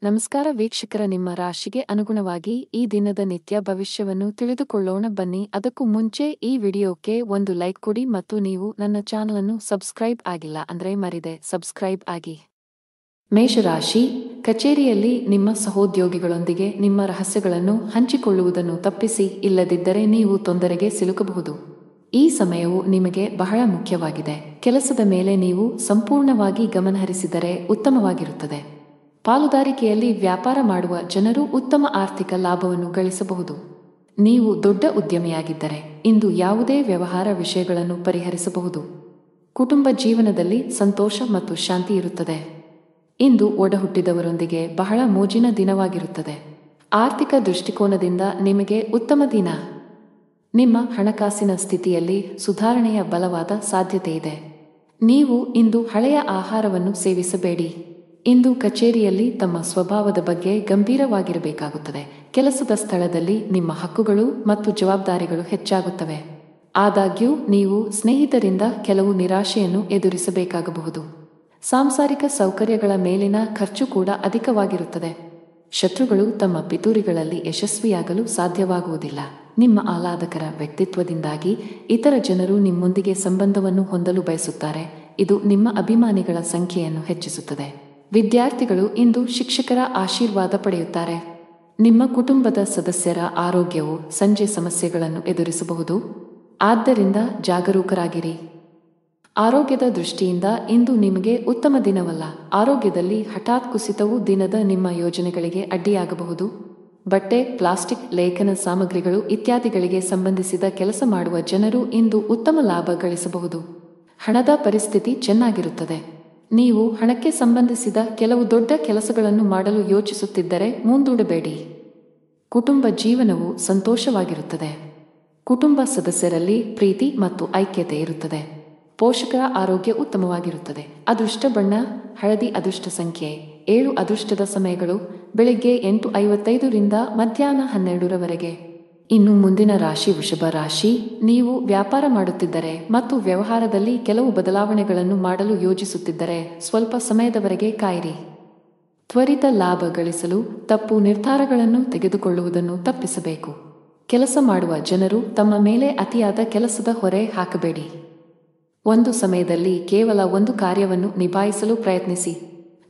ನಮಸ್ಕಾರ ವೀಕ್ಷಕರ, ನಿಮ್ಮ ರಾಶಿಗೆ ಅನುಗುಣವಾಗಿ ಈ ದಿನದ ನಿತ್ಯ ಭವಿಷ್ಯವನ್ನು ತಿಳಿದುಕೊಳ್ಳೋಣ ಬನ್ನಿ. ಅದಕ್ಕೂ ಮುಂಚೆ ಈ ವಿಡಿಯೋಕ್ಕೆ ಒಂದು ಲೈಕ್ ಕೊಡಿ ಮತ್ತು ನೀವು ನನ್ನ ಚಾನಲ್ ಅನ್ನು ಸಬ್ಸ್ಕ್ರೈಬ್ ಆಗಿಲ್ಲ ಅಂದ್ರೆ ಮರಿದೆ ಸಬ್ಸ್ಕ್ರೈಬ್ ಆಗಿ. ಮೇಷರಾಶಿ, ಕಚೇರಿಯಲ್ಲಿ ನಿಮ್ಮ ಸಹೋದ್ಯೋಗಿಗಳೊಂದಿಗೆ ನಿಮ್ಮ ರಹಸ್ಯಗಳನ್ನು ಹಂಚಿಕೊಳ್ಳುವುದನ್ನು ತಪ್ಪಿಸಿ, ಇಲ್ಲದಿದ್ದರೆ ನೀವು ತೊಂದರೆಗೆ ಸಿಲುಕಬಹುದು. ಈ ಸಮಯವು ನಿಮಗೆ ಬಹಳ ಮುಖ್ಯವಾಗಿದೆ. ಕೆಲಸದ ಮೇಲೆ ನೀವು ಸಂಪೂರ್ಣವಾಗಿ ಗಮನಹರಿಸಿದರೆ ಉತ್ತಮವಾಗಿರುತ್ತದೆ. ಪಾಲುದಾರಿಕೆಯಲ್ಲಿ ವ್ಯಾಪಾರ ಮಾಡುವ ಜನರು ಉತ್ತಮ ಆರ್ಥಿಕ ಲಾಭವನ್ನು ಗಳಿಸಬಹುದು. ನೀವು ದೊಡ್ಡ ಉದ್ಯಮಿಯಾಗಿದ್ದರೆ ಇಂದು ಯಾವುದೇ ವ್ಯವಹಾರ ವಿಷಯಗಳನ್ನು ಪರಿಹರಿಸಬಹುದು. ಕುಟುಂಬ ಜೀವನದಲ್ಲಿ ಸಂತೋಷ ಮತ್ತು ಶಾಂತಿ ಇರುತ್ತದೆ. ಇಂದು ಒಡಹುಟ್ಟಿದವರೊಂದಿಗೆ ಬಹಳ ಮೋಜಿನ ದಿನವಾಗಿರುತ್ತದೆ. ಆರ್ಥಿಕ ದೃಷ್ಟಿಕೋನದಿಂದ ನಿಮಗೆ ಉತ್ತಮ ದಿನ. ನಿಮ್ಮ ಹಣಕಾಸಿನ ಸ್ಥಿತಿಯಲ್ಲಿ ಸುಧಾರಣೆಯ ಬಲವಾದ ಸಾಧ್ಯತೆ ಇದೆ. ನೀವು ಇಂದು ಹಳೆಯ ಆಹಾರವನ್ನು ಸೇವಿಸಬೇಡಿ. ಇಂದು ಕಚೇರಿಯಲ್ಲಿ ತಮ್ಮ ಸ್ವಭಾವದ ಬಗ್ಗೆ ಗಂಭೀರವಾಗಿರಬೇಕಾಗುತ್ತದೆ. ಕೆಲಸದ ಸ್ಥಳದಲ್ಲಿ ನಿಮ್ಮ ಹಕ್ಕುಗಳು ಮತ್ತು ಜವಾಬ್ದಾರಿಗಳು ಹೆಚ್ಚಾಗುತ್ತವೆ. ಆದಾಗ್ಯೂ ನೀವು ಸ್ನೇಹಿತರಿಂದ ಕೆಲವು ನಿರಾಶೆಯನ್ನು ಎದುರಿಸಬೇಕಾಗಬಹುದು. ಸಾಂಸಾರಿಕ ಸೌಕರ್ಯಗಳ ಮೇಲಿನ ಖರ್ಚು ಕೂಡ ಅಧಿಕವಾಗಿರುತ್ತದೆ. ಶತ್ರುಗಳು ತಮ್ಮ ಪಿತೂರಿಗಳಲ್ಲಿ ಯಶಸ್ವಿಯಾಗಲು ಸಾಧ್ಯವಾಗುವುದಿಲ್ಲ. ನಿಮ್ಮ ಆಹ್ಲಾದಕರ ವ್ಯಕ್ತಿತ್ವದಿಂದಾಗಿ ಇತರ ಜನರು ನಿಮ್ಮೊಂದಿಗೆ ಸಂಬಂಧವನ್ನು ಹೊಂದಲು ಬಯಸುತ್ತಾರೆ. ಇದು ನಿಮ್ಮ ಅಭಿಮಾನಿಗಳ ಸಂಖ್ಯೆಯನ್ನು ಹೆಚ್ಚಿಸುತ್ತದೆ. ವಿದ್ಯಾರ್ಥಿಗಳು ಇಂದು ಶಿಕ್ಷಕರ ಆಶೀರ್ವಾದ ಪಡೆಯುತ್ತಾರೆ. ನಿಮ್ಮ ಕುಟುಂಬದ ಸದಸ್ಯರ ಆರೋಗ್ಯವು ಸಂಜೆ ಸಮಸ್ಯೆಗಳನ್ನು ಎದುರಿಸಬಹುದು. ಆದ್ದರಿಂದ ಜಾಗರೂಕರಾಗಿರಿ. ಆರೋಗ್ಯದ ದೃಷ್ಟಿಯಿಂದ ಇಂದು ನಿಮಗೆ ಉತ್ತಮ ದಿನವಲ್ಲ. ಆರೋಗ್ಯದಲ್ಲಿ ಹಠಾತ್ ಕುಸಿತವು ದಿನದ ನಿಮ್ಮ ಯೋಜನೆಗಳಿಗೆ ಅಡ್ಡಿಯಾಗಬಹುದು. ಬಟ್ಟೆ, ಪ್ಲಾಸ್ಟಿಕ್, ಲೇಖನ ಸಾಮಗ್ರಿಗಳು ಇತ್ಯಾದಿಗಳಿಗೆ ಸಂಬಂಧಿಸಿದ ಕೆಲಸ ಮಾಡುವ ಜನರು ಇಂದು ಉತ್ತಮ ಲಾಭ ಗಳಿಸಬಹುದು. ಹಣದ ಪರಿಸ್ಥಿತಿ ಚೆನ್ನಾಗಿರುತ್ತದೆ. ನೀವು ಹಣಕ್ಕೆ ಸಂಬಂಧಿಸಿದ ಕೆಲವು ದೊಡ್ಡ ಕೆಲಸಗಳನ್ನು ಮಾಡಲು ಯೋಚಿಸುತ್ತಿದ್ದರೆ ಮುಂದೂಡಬೇಡಿ. ಕುಟುಂಬ ಜೀವನವು ಸಂತೋಷವಾಗಿರುತ್ತದೆ. ಕುಟುಂಬ ಸದಸ್ಯರಲ್ಲಿ ಪ್ರೀತಿ ಮತ್ತು ಐಕ್ಯತೆ ಇರುತ್ತದೆ. ಪೋಷಕರ ಆರೋಗ್ಯ ಉತ್ತಮವಾಗಿರುತ್ತದೆ. ಅದೃಷ್ಟ ಬಣ್ಣ ಹಳದಿ. ಅದೃಷ್ಟ ಸಂಖ್ಯೆ 7. ಅದೃಷ್ಟದ ಸಮಯಗಳು ಬೆಳಗ್ಗೆ 8:55 ರಿಂದ ಮಧ್ಯಾಹ್ನ 12ರವರೆಗೆ. ಇನ್ನು ಮುಂದಿನ ರಾಶಿ ವೃಷಭ ರಾಶಿ. ನೀವು ವ್ಯಾಪಾರ ಮಾಡುತ್ತಿದ್ದರೆ ಮತ್ತು ವ್ಯವಹಾರದಲ್ಲಿ ಕೆಲವು ಬದಲಾವಣೆಗಳನ್ನು ಮಾಡಲು ಯೋಜಿಸುತ್ತಿದ್ದರೆ ಸ್ವಲ್ಪ ಸಮಯದವರೆಗೆ ಕಾಯಿರಿ. ತ್ವರಿತ ಲಾಭ ಗಳಿಸಲು ತಪ್ಪು ನಿರ್ಧಾರಗಳನ್ನು ತೆಗೆದುಕೊಳ್ಳುವುದನ್ನು ತಪ್ಪಿಸಬೇಕು. ಕೆಲಸ ಮಾಡುವ ಜನರು ತಮ್ಮ ಮೇಲೆ ಅತಿಯಾದ ಕೆಲಸದ ಹೊರೆ ಹಾಕಬೇಡಿ. ಒಂದು ಸಮಯದಲ್ಲಿ ಕೇವಲ ಒಂದು ಕಾರ್ಯವನ್ನು ನಿಭಾಯಿಸಲು ಪ್ರಯತ್ನಿಸಿ.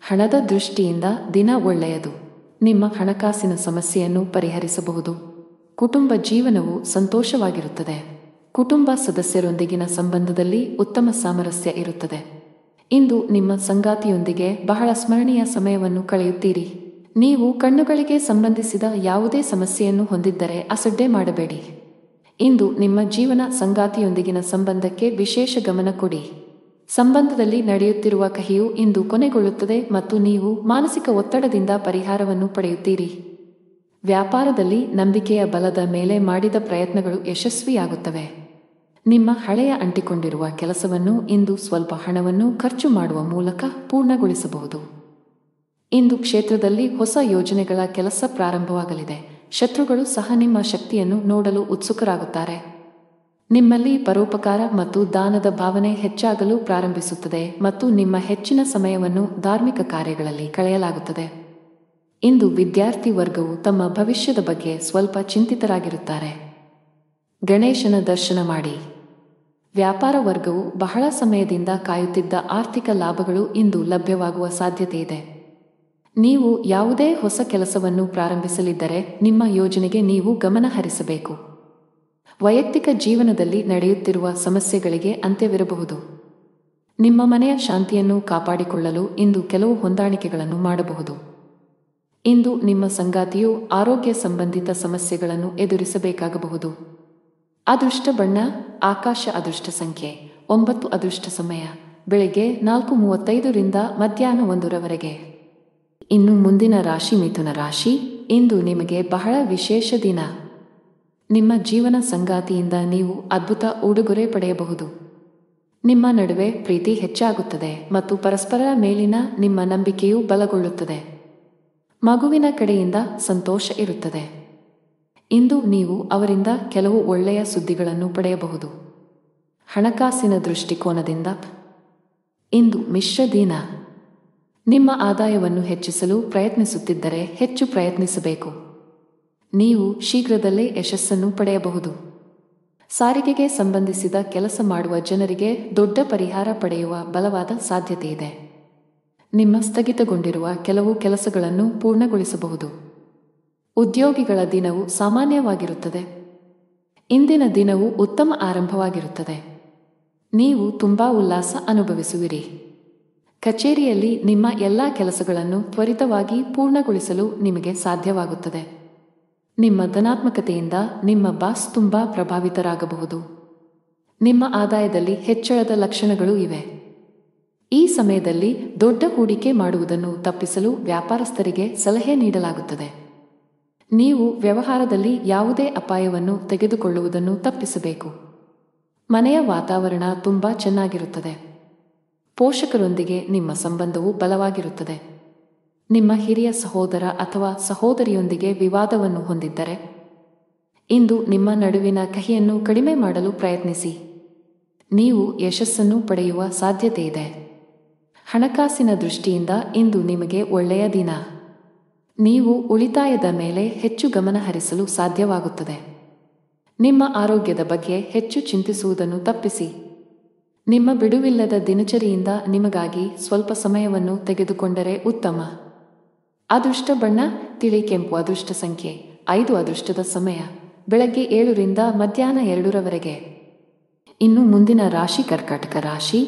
ಹಣದ ದೃಷ್ಟಿಯಿಂದ ದಿನ ಒಳ್ಳೆಯದು. ನಿಮ್ಮ ಹಣಕಾಸಿನ ಸಮಸ್ಯೆಯನ್ನು ಪರಿಹರಿಸಬಹುದು. ಕುಟುಂಬ ಜೀವನವು ಸಂತೋಷವಾಗಿರುತ್ತದೆ. ಕುಟುಂಬ ಸದಸ್ಯರೊಂದಿಗಿನ ಸಂಬಂಧದಲ್ಲಿ ಉತ್ತಮ ಸಾಮರಸ್ಯ ಇರುತ್ತದೆ. ಇಂದು ನಿಮ್ಮ ಸಂಗಾತಿಯೊಂದಿಗೆ ಬಹಳ ಸ್ಮರಣೀಯ ಸಮಯವನ್ನು ಕಳೆಯುತ್ತೀರಿ. ನೀವು ಕಣ್ಣುಗಳಿಗೆ ಸಂಬಂಧಿಸಿದ ಯಾವುದೇ ಸಮಸ್ಯೆಯನ್ನು ಹೊಂದಿದ್ದರೆ ಅಸಡ್ಡೆ ಮಾಡಬೇಡಿ. ಇಂದು ನಿಮ್ಮ ಜೀವನ ಸಂಗಾತಿಯೊಂದಿಗಿನ ಸಂಬಂಧಕ್ಕೆ ವಿಶೇಷ ಗಮನ ಕೊಡಿ. ಸಂಬಂಧದಲ್ಲಿ ನಡೆಯುತ್ತಿರುವ ಕಹಿಯು ಇಂದು ಕೊನೆಗೊಳ್ಳುತ್ತದೆ ಮತ್ತು ನೀವು ಮಾನಸಿಕ ಒತ್ತಡದಿಂದ ಪರಿಹಾರವನ್ನು ಪಡೆಯುತ್ತೀರಿ. ವ್ಯಾಪಾರದಲ್ಲಿ ನಂಬಿಕೆಯ ಬಲದ ಮೇಲೆ ಮಾಡಿದ ಪ್ರಯತ್ನಗಳು ಯಶಸ್ವಿಯಾಗುತ್ತವೆ. ನಿಮ್ಮ ಹಳೆಯ ಅಂಟಿಕೊಂಡಿರುವ ಕೆಲಸವನ್ನು ಇಂದು ಸ್ವಲ್ಪ ಹಣವನ್ನು ಖರ್ಚು ಮಾಡುವ ಮೂಲಕ ಪೂರ್ಣಗೊಳಿಸಬಹುದು. ಇಂದು ಕ್ಷೇತ್ರದಲ್ಲಿ ಹೊಸ ಯೋಜನೆಗಳ ಕೆಲಸ ಪ್ರಾರಂಭವಾಗಲಿದೆ. ಶತ್ರುಗಳು ಸಹ ನಿಮ್ಮ ಶಕ್ತಿಯನ್ನು ನೋಡಲು ಉತ್ಸುಕರಾಗುತ್ತಾರೆ. ನಿಮ್ಮಲ್ಲಿ ಪರೋಪಕಾರ ಮತ್ತು ದಾನದ ಭಾವನೆ ಹೆಚ್ಚಾಗಲು ಪ್ರಾರಂಭಿಸುತ್ತದೆ ಮತ್ತು ನಿಮ್ಮ ಹೆಚ್ಚಿನ ಸಮಯವನ್ನು ಧಾರ್ಮಿಕ ಕಾರ್ಯಗಳಲ್ಲಿ ಕಳೆಯಲಾಗುತ್ತದೆ. ಇಂದು ವಿದ್ಯಾರ್ಥಿ ವರ್ಗವು ತಮ್ಮ ಭವಿಷ್ಯದ ಬಗ್ಗೆ ಸ್ವಲ್ಪ ಚಿಂತಿತರಾಗಿರುತ್ತಾರೆ. ಗಣೇಶನ ದರ್ಶನ ಮಾಡಿ. ವ್ಯಾಪಾರ ವರ್ಗವು ಬಹಳ ಸಮಯದಿಂದ ಕಾಯುತ್ತಿದ್ದ ಆರ್ಥಿಕ ಲಾಭಗಳು ಇಂದು ಲಭ್ಯವಾಗುವ ಸಾಧ್ಯತೆ ಇದೆ. ನೀವು ಯಾವುದೇ ಹೊಸ ಕೆಲಸವನ್ನು ಪ್ರಾರಂಭಿಸಲಿದ್ದರೆ ನಿಮ್ಮ ಯೋಜನೆಗೆ ನೀವು ಗಮನ ಹರಿಸಬೇಕು. ವೈಯಕ್ತಿಕ ಜೀವನದಲ್ಲಿ ನಡೆಯುತ್ತಿರುವ ಸಮಸ್ಯೆಗಳಿಗೆ ಅಂತ್ಯವಿರಬಹುದು. ನಿಮ್ಮ ಮನೆಯ ಶಾಂತಿಯನ್ನು ಕಾಪಾಡಿಕೊಳ್ಳಲು ಇಂದು ಕೆಲವು ಹೊಂದಾಣಿಕೆಗಳನ್ನು ಮಾಡಬಹುದು. ಇಂದು ನಿಮ್ಮ ಸಂಗಾತಿಯು ಆರೋಗ್ಯ ಸಂಬಂಧಿತ ಸಮಸ್ಯೆಗಳನ್ನು ಎದುರಿಸಬೇಕಾಗಬಹುದು. ಅದೃಷ್ಟ ಬಣ್ಣ ಆಕಾಶ. ಅದೃಷ್ಟ ಸಂಖ್ಯೆ 9. ಅದೃಷ್ಟ ಸಮಯ ಬೆಳಗ್ಗೆ 4:35 ರಿಂದ ಮಧ್ಯಾಹ್ನ 1ರವರೆಗೆ. ಇನ್ನು ಮುಂದಿನ ರಾಶಿ ಮಿಥುನ ರಾಶಿ. ಇಂದು ನಿಮಗೆ ಬಹಳ ವಿಶೇಷ ದಿನ. ನಿಮ್ಮ ಜೀವನ ಸಂಗಾತಿಯಿಂದ ನೀವು ಅದ್ಭುತ ಉಡುಗೊರೆ ಪಡೆಯಬಹುದು. ನಿಮ್ಮ ನಡುವೆ ಪ್ರೀತಿ ಹೆಚ್ಚಾಗುತ್ತದೆ ಮತ್ತು ಪರಸ್ಪರರ ಮೇಲಿನ ನಿಮ್ಮ ನಂಬಿಕೆಯು ಬಲಗೊಳ್ಳುತ್ತದೆ. ಮಗುವಿನ ಕಡೆಯಿಂದ ಸಂತೋಷ ಇರುತ್ತದೆ. ಇಂದು ನೀವು ಅವರಿಂದ ಕೆಲವು ಒಳ್ಳೆಯ ಸುದ್ದಿಗಳನ್ನು ಪಡೆಯಬಹುದು. ಹಣಕಾಸಿನ ದೃಷ್ಟಿಕೋನದಿಂದ ಇಂದು ಮಿಶ್ರ ದಿನ. ನಿಮ್ಮ ಆದಾಯವನ್ನು ಹೆಚ್ಚಿಸಲು ಪ್ರಯತ್ನಿಸುತ್ತಿದ್ದರೆ ಹೆಚ್ಚು ಪ್ರಯತ್ನಿಸಬೇಕು. ನೀವು ಶೀಘ್ರದಲ್ಲೇ ಯಶಸ್ಸನ್ನು ಪಡೆಯಬಹುದು. ಸಾರಿಗೆಗೆ ಸಂಬಂಧಿಸಿದ ಕೆಲಸ ಮಾಡುವ ಜನರಿಗೆ ದೊಡ್ಡ ಪರಿಹಾರ ಪಡೆಯುವ ಬಲವಾದ ಸಾಧ್ಯತೆಯಿದೆ. ನಿಮ್ಮ ಸ್ಥಗಿತಗೊಂಡಿರುವ ಕೆಲವು ಕೆಲಸಗಳನ್ನು ಪೂರ್ಣಗೊಳಿಸಬಹುದು. ಉದ್ಯೋಗಿಗಳ ದಿನವು ಸಾಮಾನ್ಯವಾಗಿರುತ್ತದೆ. ಇಂದಿನ ದಿನವು ಉತ್ತಮ ಆರಂಭವಾಗಿರುತ್ತದೆ. ನೀವು ತುಂಬಾ ಉಲ್ಲಾಸ ಅನುಭವಿಸುವಿರಿ. ಕಚೇರಿಯಲ್ಲಿ ನಿಮ್ಮ ಎಲ್ಲಾ ಕೆಲಸಗಳನ್ನು ತ್ವರಿತವಾಗಿ ಪೂರ್ಣಗೊಳಿಸಲು ನಿಮಗೆ ಸಾಧ್ಯವಾಗುತ್ತದೆ. ನಿಮ್ಮ ಧನಾತ್ಮಕತೆಯಿಂದ ನಿಮ್ಮ ಬಾಸ್ ತುಂಬಾ ಪ್ರಭಾವಿತರಾಗಬಹುದು. ನಿಮ್ಮ ಆದಾಯದಲ್ಲಿ ಹೆಚ್ಚಳದ ಲಕ್ಷಣಗಳು ಇವೆ. ಈ ಸಮಯದಲ್ಲಿ ದೊಡ್ಡ ಹೂಡಿಕೆ ಮಾಡುವುದನ್ನು ತಪ್ಪಿಸಲು ವ್ಯಾಪಾರಸ್ಥರಿಗೆ ಸಲಹೆ ನೀಡಲಾಗುತ್ತದೆ. ನೀವು ವ್ಯವಹಾರದಲ್ಲಿ ಯಾವುದೇ ಅಪಾಯವನ್ನು ತೆಗೆದುಕೊಳ್ಳುವುದನ್ನು ತಪ್ಪಿಸಬೇಕು. ಮನೆಯ ವಾತಾವರಣ ತುಂಬಾ ಚೆನ್ನಾಗಿರುತ್ತದೆ. ಪೋಷಕರೊಂದಿಗೆ ನಿಮ್ಮ ಸಂಬಂಧವು ಬಲವಾಗಿರುತ್ತದೆ. ನಿಮ್ಮ ಹಿರಿಯ ಸಹೋದರ ಅಥವಾ ಸಹೋದರಿಯೊಂದಿಗೆ ವಿವಾದವನ್ನು ಹೊಂದಿದ್ದರೆ ಇಂದು ನಿಮ್ಮ ನಡುವಿನ ಕಹಿಯನ್ನು ಕಡಿಮೆ ಮಾಡಲು ಪ್ರಯತ್ನಿಸಿ. ನೀವು ಯಶಸ್ಸನ್ನು ಪಡೆಯುವ ಸಾಧ್ಯತೆಯಿದೆ. ಹಣಕಾಸಿನ ದೃಷ್ಟಿಯಿಂದ ಇಂದು ನಿಮಗೆ ಒಳ್ಳೆಯ ದಿನ. ನೀವು ಉಳಿತಾಯದ ಮೇಲೆ ಹೆಚ್ಚು ಗಮನ ಹರಿಸಲು ಸಾಧ್ಯವಾಗುತ್ತದೆ. ನಿಮ್ಮ ಆರೋಗ್ಯದ ಬಗ್ಗೆ ಹೆಚ್ಚು ಚಿಂತಿಸುವುದನ್ನು ತಪ್ಪಿಸಿ. ನಿಮ್ಮ ಬಿಡುವಿಲ್ಲದ ದಿನಚರಿಯಿಂದ ನಿಮಗಾಗಿ ಸ್ವಲ್ಪ ಸಮಯವನ್ನು ತೆಗೆದುಕೊಂಡರೆ ಉತ್ತಮ. ಅದೃಷ್ಟ ಬಣ್ಣ ತಿಳಿ ಕೆಂಪು. ಅದೃಷ್ಟ ಸಂಖ್ಯೆ 5. ಅದೃಷ್ಟದ ಸಮಯ ಬೆಳಗ್ಗೆ 7 ರಿಂದ ಮಧ್ಯಾಹ್ನ 2 ರವರೆಗೆ. ಇನ್ನು ಮುಂದಿನ ರಾಶಿ ಕರ್ಕಾಟಕ ರಾಶಿ.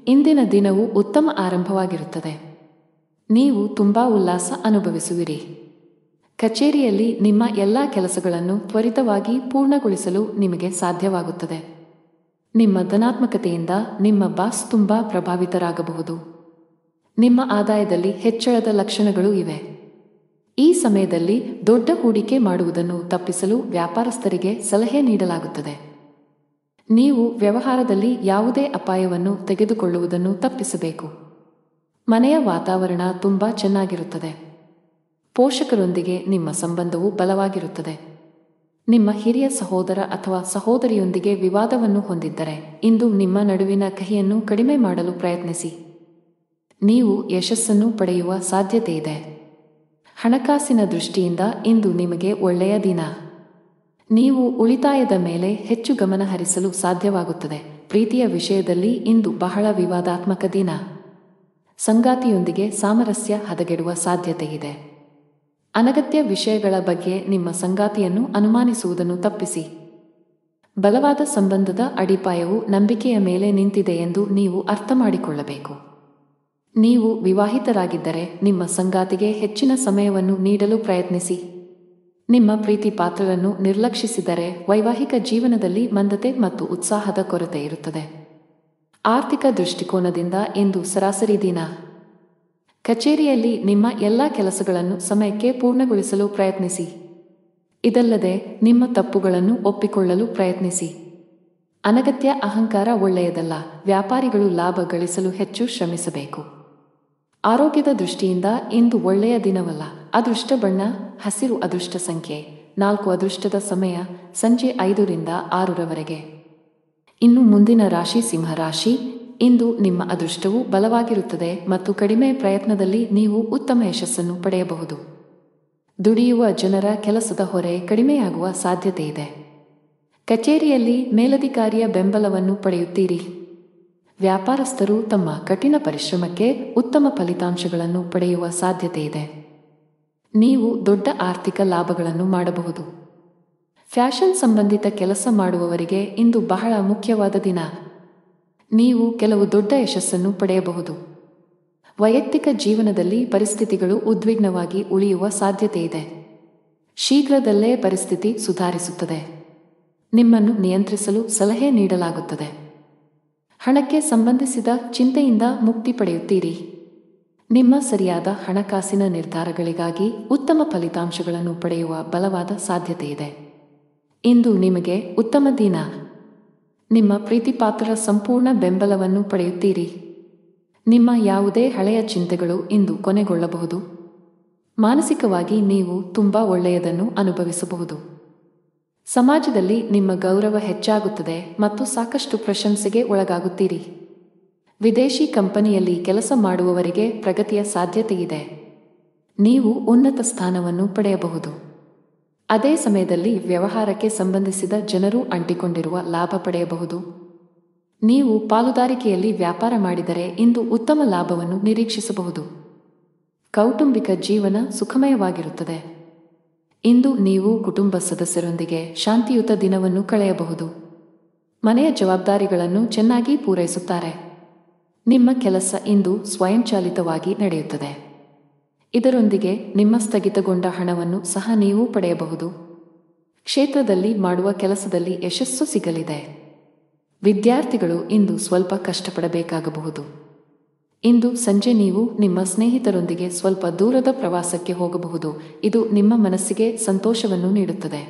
ಇಂದಿನ ದಿನವು ಉತ್ತಮ ಆರಂಭವಾಗಿರುತ್ತದೆ. ನೀವು ತುಂಬಾ ಉಲ್ಲಾಸ ಅನುಭವಿಸುವಿರಿ. ಕಚೇರಿಯಲ್ಲಿ ನಿಮ್ಮ ಎಲ್ಲಾ ಕೆಲಸಗಳನ್ನು ತ್ವರಿತವಾಗಿ ಪೂರ್ಣಗೊಳಿಸಲು ನಿಮಗೆ ಸಾಧ್ಯವಾಗುತ್ತದೆ. ನಿಮ್ಮ ಧನಾತ್ಮಕತೆಯಿಂದ ನಿಮ್ಮ ಬಾಸ್ ತುಂಬಾ ಪ್ರಭಾವಿತರಾಗಬಹುದು. ನಿಮ್ಮ ಆದಾಯದಲ್ಲಿ ಹೆಚ್ಚಳದ ಲಕ್ಷಣಗಳು ಇವೆ. ಈ ಸಮಯದಲ್ಲಿ ದೊಡ್ಡ ಹೂಡಿಕೆ ಮಾಡುವುದನ್ನು ತಪ್ಪಿಸಲು ವ್ಯಾಪಾರಸ್ಥರಿಗೆ ಸಲಹೆ ನೀಡಲಾಗುತ್ತದೆ. ನೀವು ವ್ಯವಹಾರದಲ್ಲಿ ಯಾವುದೇ ಅಪಾಯವನ್ನು ತೆಗೆದುಕೊಳ್ಳುವುದನ್ನು ತಪ್ಪಿಸಬೇಕು. ಮನೆಯ ವಾತಾವರಣ ತುಂಬಾ ಚೆನ್ನಾಗಿರುತ್ತದೆ. ಪೋಷಕರೊಂದಿಗೆ ನಿಮ್ಮ ಸಂಬಂಧವು ಬಲವಾಗಿರುತ್ತದೆ. ನಿಮ್ಮ ಹಿರಿಯ ಸಹೋದರ ಅಥವಾ ಸಹೋದರಿಯೊಂದಿಗೆ ವಿವಾದವನ್ನು ಹೊಂದಿದ್ದರೆ ಇಂದು ನಿಮ್ಮ ನಡುವಿನ ಕಹಿಯನ್ನು ಕಡಿಮೆ ಮಾಡಲು ಪ್ರಯತ್ನಿಸಿ. ನೀವು ಯಶಸ್ಸನ್ನು ಪಡೆಯುವ ಸಾಧ್ಯತೆಯಿದೆ. ಹಣಕಾಸಿನ ದೃಷ್ಟಿಯಿಂದ ಇಂದು ನಿಮಗೆ ಒಳ್ಳೆಯ ದಿನ. ನೀವು ಉಳಿತಾಯದ ಮೇಲೆ ಹೆಚ್ಚು ಗಮನ ಹರಿಸಲು ಸಾಧ್ಯವಾಗುತ್ತದೆ. ಪ್ರೀತಿಯ ವಿಷಯದಲ್ಲಿ ಇಂದು ಬಹಳ ವಿವಾದಾತ್ಮಕ ದಿನ. ಸಂಗಾತಿಯೊಂದಿಗೆ ಸಾಮರಸ್ಯ ಹದಗೆಡುವ ಸಾಧ್ಯತೆಯಿದೆ. ಅನಗತ್ಯ ವಿಷಯಗಳ ಬಗ್ಗೆ ನಿಮ್ಮ ಸಂಗಾತಿಯನ್ನು ಅನುಮಾನಿಸುವುದನ್ನು ತಪ್ಪಿಸಿ. ಬಲವಾದ ಸಂಬಂಧದ ಅಡಿಪಾಯವು ನಂಬಿಕೆಯ ಮೇಲೆ ನಿಂತಿದೆ ಎಂದು ನೀವು ಅರ್ಥ ಮಾಡಿಕೊಳ್ಳಬೇಕು. ನೀವು ವಿವಾಹಿತರಾಗಿದ್ದರೆ ನಿಮ್ಮ ಸಂಗಾತಿಗೆ ಹೆಚ್ಚಿನ ಸಮಯವನ್ನು ನೀಡಲು ಪ್ರಯತ್ನಿಸಿ. ನಿಮ್ಮ ಪ್ರೀತಿ ಪಾತ್ರರನ್ನು ನಿರ್ಲಕ್ಷಿಸಿದರೆ ವೈವಾಹಿಕ ಜೀವನದಲ್ಲಿ ಮಂದತೆ ಮತ್ತು ಉತ್ಸಾಹದ ಕೊರತೆ ಇರುತ್ತದೆ. ಆರ್ಥಿಕ ದೃಷ್ಟಿಕೋನದಿಂದ ಇಂದು ಸರಾಸರಿ ದಿನ. ಕಚೇರಿಯಲ್ಲಿ ನಿಮ್ಮ ಎಲ್ಲಾ ಕೆಲಸಗಳನ್ನು ಸಮಯಕ್ಕೆ ಪೂರ್ಣಗೊಳಿಸಲು ಪ್ರಯತ್ನಿಸಿ. ಇದಲ್ಲದೆ ನಿಮ್ಮ ತಪ್ಪುಗಳನ್ನು ಒಪ್ಪಿಕೊಳ್ಳಲು ಪ್ರಯತ್ನಿಸಿ. ಅನಗತ್ಯ ಅಹಂಕಾರ ಒಳ್ಳೆಯದಲ್ಲ. ವ್ಯಾಪಾರಿಗಳು ಲಾಭ ಗಳಿಸಲು ಹೆಚ್ಚು ಶ್ರಮಿಸಬೇಕು. ಆರೋಗ್ಯದ ದೃಷ್ಟಿಯಿಂದ ಇಂದು ಒಳ್ಳೆಯ ದಿನವಲ್ಲ. ಅದೃಷ್ಟ ಬಣ್ಣ ಹಸಿರು. ಅದೃಷ್ಟ ಸಂಖ್ಯೆ 4. ಅದೃಷ್ಟದ ಸಮಯ ಸಂಜೆ 5 ರಿಂದ 6 ರವರೆಗೆ. ಇನ್ನು ಮುಂದಿನ ರಾಶಿ ಸಿಂಹರಾಶಿ. ಇಂದು ನಿಮ್ಮ ಅದೃಷ್ಟವು ಬಲವಾಗಿರುತ್ತದೆ ಮತ್ತು ಕಡಿಮೆ ಪ್ರಯತ್ನದಲ್ಲಿ ನೀವು ಉತ್ತಮ ಯಶಸ್ಸನ್ನು ಪಡೆಯಬಹುದು. ದುಡಿಯುವ ಜನರ ಕೆಲಸದ ಹೊರೆ ಕಡಿಮೆಯಾಗುವ ಸಾಧ್ಯತೆಯಿದೆ. ಕಚೇರಿಯಲ್ಲಿ ಮೇಲಧಿಕಾರಿಯ ಬೆಂಬಲವನ್ನು ಪಡೆಯುತ್ತೀರಿ. ವ್ಯಾಪಾರಸ್ಥರು ತಮ್ಮ ಕಠಿಣ ಪರಿಶ್ರಮಕ್ಕೆ ಉತ್ತಮ ಫಲಿತಾಂಶಗಳನ್ನು ಪಡೆಯುವ ಸಾಧ್ಯತೆಯಿದೆ. ನೀವು ದೊಡ್ಡ ಆರ್ಥಿಕ ಲಾಭಗಳನ್ನು ಮಾಡಬಹುದು. ಫ್ಯಾಷನ್ ಸಂಬಂಧಿತ ಕೆಲಸ ಮಾಡುವವರಿಗೆ ಇಂದು ಬಹಳ ಮುಖ್ಯವಾದ ದಿನ. ನೀವು ಕೆಲವು ದೊಡ್ಡ ಯಶಸ್ಸನ್ನು ಪಡೆಯಬಹುದು. ವೈಯಕ್ತಿಕ ಜೀವನದಲ್ಲಿ ಪರಿಸ್ಥಿತಿಗಳು ಉದ್ವಿಗ್ನವಾಗಿ ಉಳಿಯುವ ಸಾಧ್ಯತೆಯಿದೆ. ಶೀಘ್ರದಲ್ಲೇ ಪರಿಸ್ಥಿತಿ ಸುಧಾರಿಸುತ್ತದೆ. ನಿಮ್ಮನ್ನು ನಿಯಂತ್ರಿಸಲು ಸಲಹೆ ನೀಡಲಾಗುತ್ತದೆ. ಹಣಕ್ಕೆ ಸಂಬಂಧಿಸಿದ ಚಿಂತೆಯಿಂದ ಮುಕ್ತಿ ಪಡೆಯುತ್ತೀರಿ. ನಿಮ್ಮ ಸರಿಯಾದ ಹಣಕಾಸಿನ ನಿರ್ಧಾರಗಳಿಗಾಗಿ ಉತ್ತಮ ಫಲಿತಾಂಶಗಳನ್ನು ಪಡೆಯುವ ಬಲವಾದ ಸಾಧ್ಯತೆಯಿದೆ. ಇಂದು ನಿಮಗೆ ಉತ್ತಮ ದಿನ. ನಿಮ್ಮ ಪ್ರೀತಿಪಾತ್ರರ ಸಂಪೂರ್ಣ ಬೆಂಬಲವನ್ನು ಪಡೆಯುತ್ತೀರಿ. ನಿಮ್ಮ ಯಾವುದೇ ಹಳೆಯ ಚಿಂತೆಗಳು ಇಂದು ಕೊನೆಗೊಳ್ಳಬಹುದು. ಮಾನಸಿಕವಾಗಿ ನೀವು ತುಂಬಾ ಒಳ್ಳೆಯದನ್ನು ಅನುಭವಿಸಬಹುದು. ಸಮಾಜದಲ್ಲಿ ನಿಮ್ಮ ಗೌರವ ಹೆಚ್ಚಾಗುತ್ತದೆ ಮತ್ತು ಸಾಕಷ್ಟು ಪ್ರಶಂಸೆಗೆ ಒಳಗಾಗುತ್ತೀರಿ. ವಿದೇಶಿ ಕಂಪನಿಯಲ್ಲಿ ಕೆಲಸ ಮಾಡುವವರಿಗೆ ಪ್ರಗತಿಯ ಸಾಧ್ಯತೆಯಿದೆ. ನೀವು ಉನ್ನತ ಸ್ಥಾನವನ್ನು ಪಡೆಯಬಹುದು. ಅದೇ ಸಮಯದಲ್ಲಿ ವ್ಯವಹಾರಕ್ಕೆ ಸಂಬಂಧಿಸಿದ ಜನರು ಅಂಟಿಕೊಂಡಿರುವ ಲಾಭ ಪಡೆಯಬಹುದು. ನೀವು ಪಾಲುದಾರಿಕೆಯಲ್ಲಿ ವ್ಯಾಪಾರ ಮಾಡಿದರೆ ಇಂದು ಉತ್ತಮ ಲಾಭವನ್ನು ನಿರೀಕ್ಷಿಸಬಹುದು. ಕೌಟುಂಬಿಕ ಜೀವನ ಸುಖಮಯವಾಗಿರುತ್ತದೆ. ಇಂದು ನೀವು ಕುಟುಂಬ ಸದಸ್ಯರೊಂದಿಗೆ ಶಾಂತಿಯುತ ದಿನವನ್ನು ಕಳೆಯಬಹುದು. ಮನೆಯ ಜವಾಬ್ದಾರಿಗಳನ್ನು ಚೆನ್ನಾಗಿ ಪೂರೈಸುತ್ತಾರೆ. ನಿಮ್ಮ ಕೆಲಸ ಇಂದು ಸ್ವಯಂಚಾಲಿತವಾಗಿ ನಡೆಯುತ್ತದೆ. ಇದರೊಂದಿಗೆ ನಿಮ್ಮ ಸ್ಥಗಿತಗೊಂಡ ಹಣವನ್ನು ಸಹ ನೀವು ಪಡೆಯಬಹುದು. ಕ್ಷೇತ್ರದಲ್ಲಿ ಮಾಡುವ ಕೆಲಸದಲ್ಲಿ ಯಶಸ್ಸು ಸಿಗಲಿದೆ. ವಿದ್ಯಾರ್ಥಿಗಳು ಇಂದು ಸ್ವಲ್ಪ ಕಷ್ಟಪಡಬೇಕಾಗಬಹುದು. ಇಂದು ಸಂಜೆ ನೀವು ನಿಮ್ಮ ಸ್ನೇಹಿತರೊಂದಿಗೆ ಸ್ವಲ್ಪ ದೂರದ ಪ್ರವಾಸಕ್ಕೆ ಹೋಗಬಹುದು. ಇದು ನಿಮ್ಮ ಮನಸ್ಸಿಗೆ ಸಂತೋಷವನ್ನು ನೀಡುತ್ತದೆ.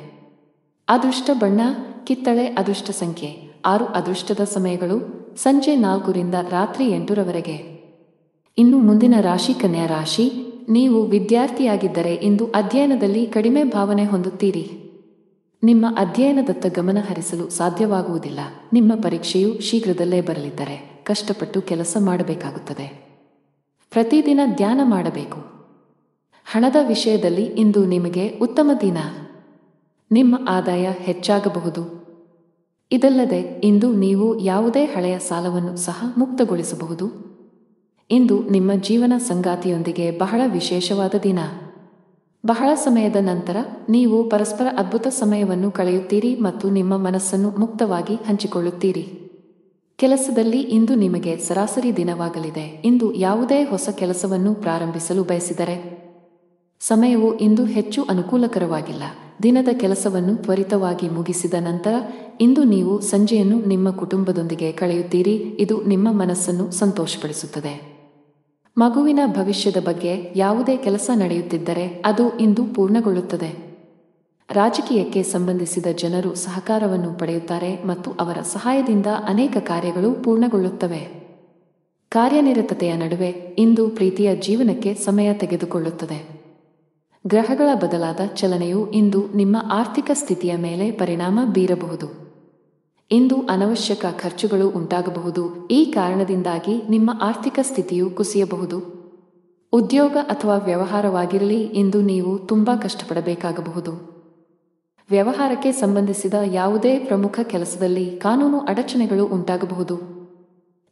ಅದೃಷ್ಟ ಬಣ್ಣ ಕಿತ್ತಳೆ. ಅದೃಷ್ಟ ಸಂಖ್ಯೆ 6. ಅದೃಷ್ಟದ ಸಮಯಗಳು ಸಂಜೆ 4 ರಿಂದ ರಾತ್ರಿ 8 ರವರೆಗೆ. ಇನ್ನು ಮುಂದಿನ ರಾಶಿ ಕನ್ಯಾ ರಾಶಿ. ನೀವು ವಿದ್ಯಾರ್ಥಿಯಾಗಿದ್ದರೆ ಇಂದು ಅಧ್ಯಯನದಲ್ಲಿ ಕಡಿಮೆ ಭಾವನೆ ಹೊಂದುತ್ತೀರಿ. ನಿಮ್ಮ ಅಧ್ಯಯನದತ್ತ ಗಮನ ಹರಿಸಲು ಸಾಧ್ಯವಾಗುವುದಿಲ್ಲ. ನಿಮ್ಮ ಪರೀಕ್ಷೆಯು ಶೀಘ್ರದಲ್ಲೇ ಬರಲಿದ್ದರೆ ಕಷ್ಟಪಟ್ಟು ಕೆಲಸ ಮಾಡಬೇಕಾಗುತ್ತದೆ. ಪ್ರತಿದಿನ ಧ್ಯಾನ ಮಾಡಬೇಕು. ಹಣದ ವಿಷಯದಲ್ಲಿ ಇಂದು ನಿಮಗೆ ಉತ್ತಮ ದಿನ. ನಿಮ್ಮ ಆದಾಯ ಹೆಚ್ಚಾಗಬಹುದು. ಇದಲ್ಲದೆ ಇಂದು ನೀವು ಯಾವುದೇ ಹಳೆಯ ಸಾಲವನ್ನು ಸಹ ಮುಕ್ತಗೊಳಿಸಬಹುದು. ಇಂದು ನಿಮ್ಮ ಜೀವನ ಸಂಗಾತಿಯೊಂದಿಗೆ ಬಹಳ ವಿಶೇಷವಾದ ದಿನ. ಬಹಳ ಸಮಯದ ನಂತರ ನೀವು ಪರಸ್ಪರ ಅದ್ಭುತ ಸಮಯವನ್ನು ಕಳೆಯುತ್ತೀರಿ ಮತ್ತು ನಿಮ್ಮ ಮನಸ್ಸನ್ನು ಮುಕ್ತವಾಗಿ ಹಂಚಿಕೊಳ್ಳುತ್ತೀರಿ. ಕೆಲಸದಲ್ಲಿ ಇಂದು ನಿಮಗೆ ಸರಾಸರಿ ದಿನವಾಗಲಿದೆ. ಇಂದು ಯಾವುದೇ ಹೊಸ ಕೆಲಸವನ್ನು ಪ್ರಾರಂಭಿಸಲು ಬಯಸಿದರೆ ಸಮಯವು ಇಂದು ಹೆಚ್ಚು ಅನುಕೂಲಕರವಾಗಿಲ್ಲ. ದಿನದ ಕೆಲಸವನ್ನು ತ್ವರಿತವಾಗಿ ಮುಗಿಸಿದ ನಂತರ ಇಂದು ನೀವು ಸಂಜೆಯನ್ನು ನಿಮ್ಮ ಕುಟುಂಬದೊಂದಿಗೆ ಕಳೆಯುತ್ತೀರಿ. ಇದು ನಿಮ್ಮ ಮನಸ್ಸನ್ನು ಸಂತೋಷಪಡಿಸುತ್ತದೆ. ಮಗುವಿನ ಭವಿಷ್ಯದ ಬಗ್ಗೆ ಯಾವುದೇ ಕೆಲಸ ನಡೆಯುತ್ತಿದ್ದರೆ ಅದು ಇಂದು ಪೂರ್ಣಗೊಳ್ಳುತ್ತದೆ. ರಾಜಕೀಯಕ್ಕೆ ಸಂಬಂಧಿಸಿದ ಜನರು ಸಹಕಾರವನ್ನು ಪಡೆಯುತ್ತಾರೆ ಮತ್ತು ಅವರ ಸಹಾಯದಿಂದ ಅನೇಕ ಕಾರ್ಯಗಳು ಪೂರ್ಣಗೊಳ್ಳುತ್ತವೆ. ಕಾರ್ಯನಿರತತೆಯ ನಡುವೆ ಇಂದು ಪ್ರೀತಿಯ ಜೀವನಕ್ಕೆ ಸಮಯ ತೆಗೆದುಕೊಳ್ಳುತ್ತದೆ. ಗ್ರಹಗಳ ಬದಲಾದ ಚಲನೆಯು ಇಂದು ನಿಮ್ಮ ಆರ್ಥಿಕ ಸ್ಥಿತಿಯ ಮೇಲೆ ಪರಿಣಾಮ ಬೀರಬಹುದು. ಇಂದು ಅನವಶ್ಯಕ ಖರ್ಚುಗಳು ಉಂಟಾಗಬಹುದು. ಈ ಕಾರಣದಿಂದಾಗಿ ನಿಮ್ಮ ಆರ್ಥಿಕ ಸ್ಥಿತಿಯು ಕುಸಿಯಬಹುದು. ಉದ್ಯೋಗ ಅಥವಾ ವ್ಯವಹಾರವಾಗಿರಲಿ, ಇಂದು ನೀವು ತುಂಬಾ ಕಷ್ಟಪಡಬೇಕಾಗಬಹುದು. ವ್ಯವಹಾರಕ್ಕೆ ಸಂಬಂಧಿಸಿದ ಯಾವುದೇ ಪ್ರಮುಖ ಕೆಲಸದಲ್ಲಿ ಕಾನೂನು ಅಡಚಣೆಗಳು ಉಂಟಾಗಬಹುದು.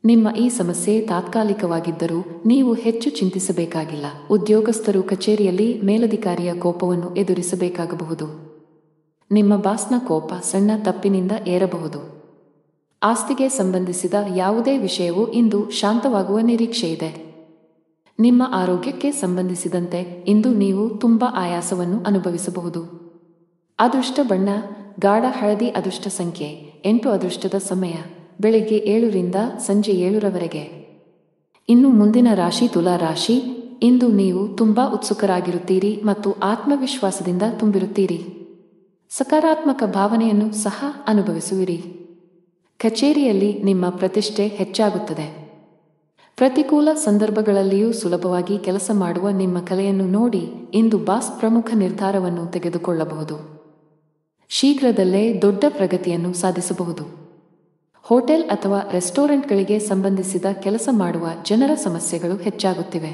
ನಿಮ್ಮ ಈ ಸಮಸ್ಯೆ ತಾತ್ಕಾಲಿಕವಾಗಿದ್ದರೂ ನೀವು ಹೆಚ್ಚು ಚಿಂತಿಸಬೇಕಾಗಿಲ್ಲ. ಉದ್ಯೋಗಸ್ಥರು ಕಚೇರಿಯಲ್ಲಿ ಮೇಲಧಿಕಾರಿಯ ಕೋಪವನ್ನು ಎದುರಿಸಬೇಕಾಗಬಹುದು. ನಿಮ್ಮ ಬಾಸ್ನ ಕೋಪ ಸಣ್ಣ ತಪ್ಪಿನಿಂದ ಏರಬಹುದು. ಆಸ್ತಿಗೆ ಸಂಬಂಧಿಸಿದ ಯಾವುದೇ ವಿಷಯವೂ ಇಂದು ಶಾಂತವಾಗುವ ನಿರೀಕ್ಷೆಯಿದೆ. ನಿಮ್ಮ ಆರೋಗ್ಯಕ್ಕೆ ಸಂಬಂಧಿಸಿದಂತೆ ಇಂದು ನೀವು ತುಂಬಾ ಆಯಾಸವನ್ನು ಅನುಭವಿಸಬಹುದು. ಅದೃಷ್ಟ ಬಣ್ಣ ಗಾಢ ಹಳದಿ. ಅದೃಷ್ಟ ಸಂಖ್ಯೆ 8. ಅದೃಷ್ಟದ ಸಮಯ ಬೆಳಿಗ್ಗೆ 7 ರಿಂದ ಸಂಜೆ 7 ರವರೆಗೆ. ಇನ್ನು ಮುಂದಿನ ರಾಶಿ ತುಲಾ ರಾಶಿ. ಇಂದು ನೀವು ತುಂಬಾ ಉತ್ಸುಕರಾಗಿರುತ್ತೀರಿ ಮತ್ತು ಆತ್ಮವಿಶ್ವಾಸದಿಂದ ತುಂಬಿರುತ್ತೀರಿ. ಸಕಾರಾತ್ಮಕ ಭಾವನೆಯನ್ನು ಸಹ ಅನುಭವಿಸುವಿರಿ. ಕಚೇರಿಯಲ್ಲಿ ನಿಮ್ಮ ಪ್ರತಿಷ್ಠೆ ಹೆಚ್ಚಾಗುತ್ತದೆ. ಪ್ರತಿಕೂಲ ಸಂದರ್ಭಗಳಲ್ಲಿಯೂ ಸುಲಭವಾಗಿ ಕೆಲಸ ಮಾಡುವ ನಿಮ್ಮ ಕಲೆಯನ್ನು ನೋಡಿ ಇಂದು ಬಾಸ್ ಪ್ರಮುಖ ನಿರ್ಧಾರವನ್ನು ತೆಗೆದುಕೊಳ್ಳಬಹುದು. ಶೀಘ್ರದಲ್ಲೇ ದೊಡ್ಡ ಪ್ರಗತಿಯನ್ನು ಸಾಧಿಸಬಹುದು. ಹೋಟೆಲ್ ಅಥವಾ ರೆಸ್ಟೋರೆಂಟ್ಗಳಿಗೆ ಸಂಬಂಧಿಸಿದ ಕೆಲಸ ಮಾಡುವ ಜನರ ಸಮಸ್ಯೆಗಳು ಹೆಚ್ಚಾಗುತ್ತಿವೆ.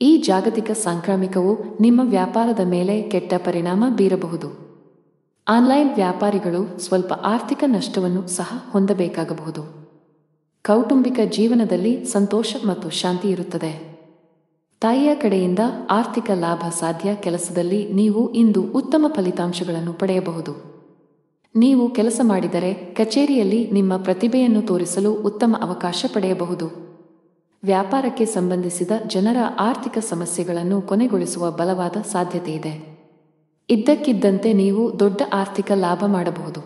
ಈ ಜಾಗತಿಕ ಸಾಂಕ್ರಾಮಿಕವು ನಿಮ್ಮ ವ್ಯಾಪಾರದ ಮೇಲೆ ಕೆಟ್ಟ ಪರಿಣಾಮ ಬೀರಬಹುದು. ಆನ್ಲೈನ್ ವ್ಯಾಪಾರಿಗಳು ಸ್ವಲ್ಪ ಆರ್ಥಿಕ ನಷ್ಟವನ್ನು ಸಹ ಹೊಂದಬೇಕಾಗಬಹುದು. ಕೌಟುಂಬಿಕ ಜೀವನದಲ್ಲಿ ಸಂತೋಷ ಮತ್ತು ಶಾಂತಿ ಇರುತ್ತದೆ. ತಾಯಿಯ ಕಡೆಯಿಂದ ಆರ್ಥಿಕ ಲಾಭ ಸಾಧ್ಯ. ಕೆಲಸದಲ್ಲಿ ನೀವು ಇಂದು ಉತ್ತಮ ಫಲಿತಾಂಶಗಳನ್ನು ಪಡೆಯಬಹುದು. ನೀವು ಕೆಲಸ ಮಾಡಿದರೆ ಕಚೇರಿಯಲ್ಲಿ ನಿಮ್ಮ ಪ್ರತಿಭೆಯನ್ನು ತೋರಿಸಲು ಉತ್ತಮ ಅವಕಾಶ ಪಡೆಯಬಹುದು. ವ್ಯಾಪಾರಕ್ಕೆ ಸಂಬಂಧಿಸಿದ ಜನರ ಆರ್ಥಿಕ ಸಮಸ್ಯೆಗಳನ್ನು ಕೊನೆಗೊಳಿಸುವ ಬಲವಾದ ಸಾಧ್ಯತೆಯಿದೆ. ಇದ್ದಕ್ಕಿದ್ದಂತೆ ನೀವು ದೊಡ್ಡ ಆರ್ಥಿಕ ಲಾಭ ಮಾಡಬಹುದು.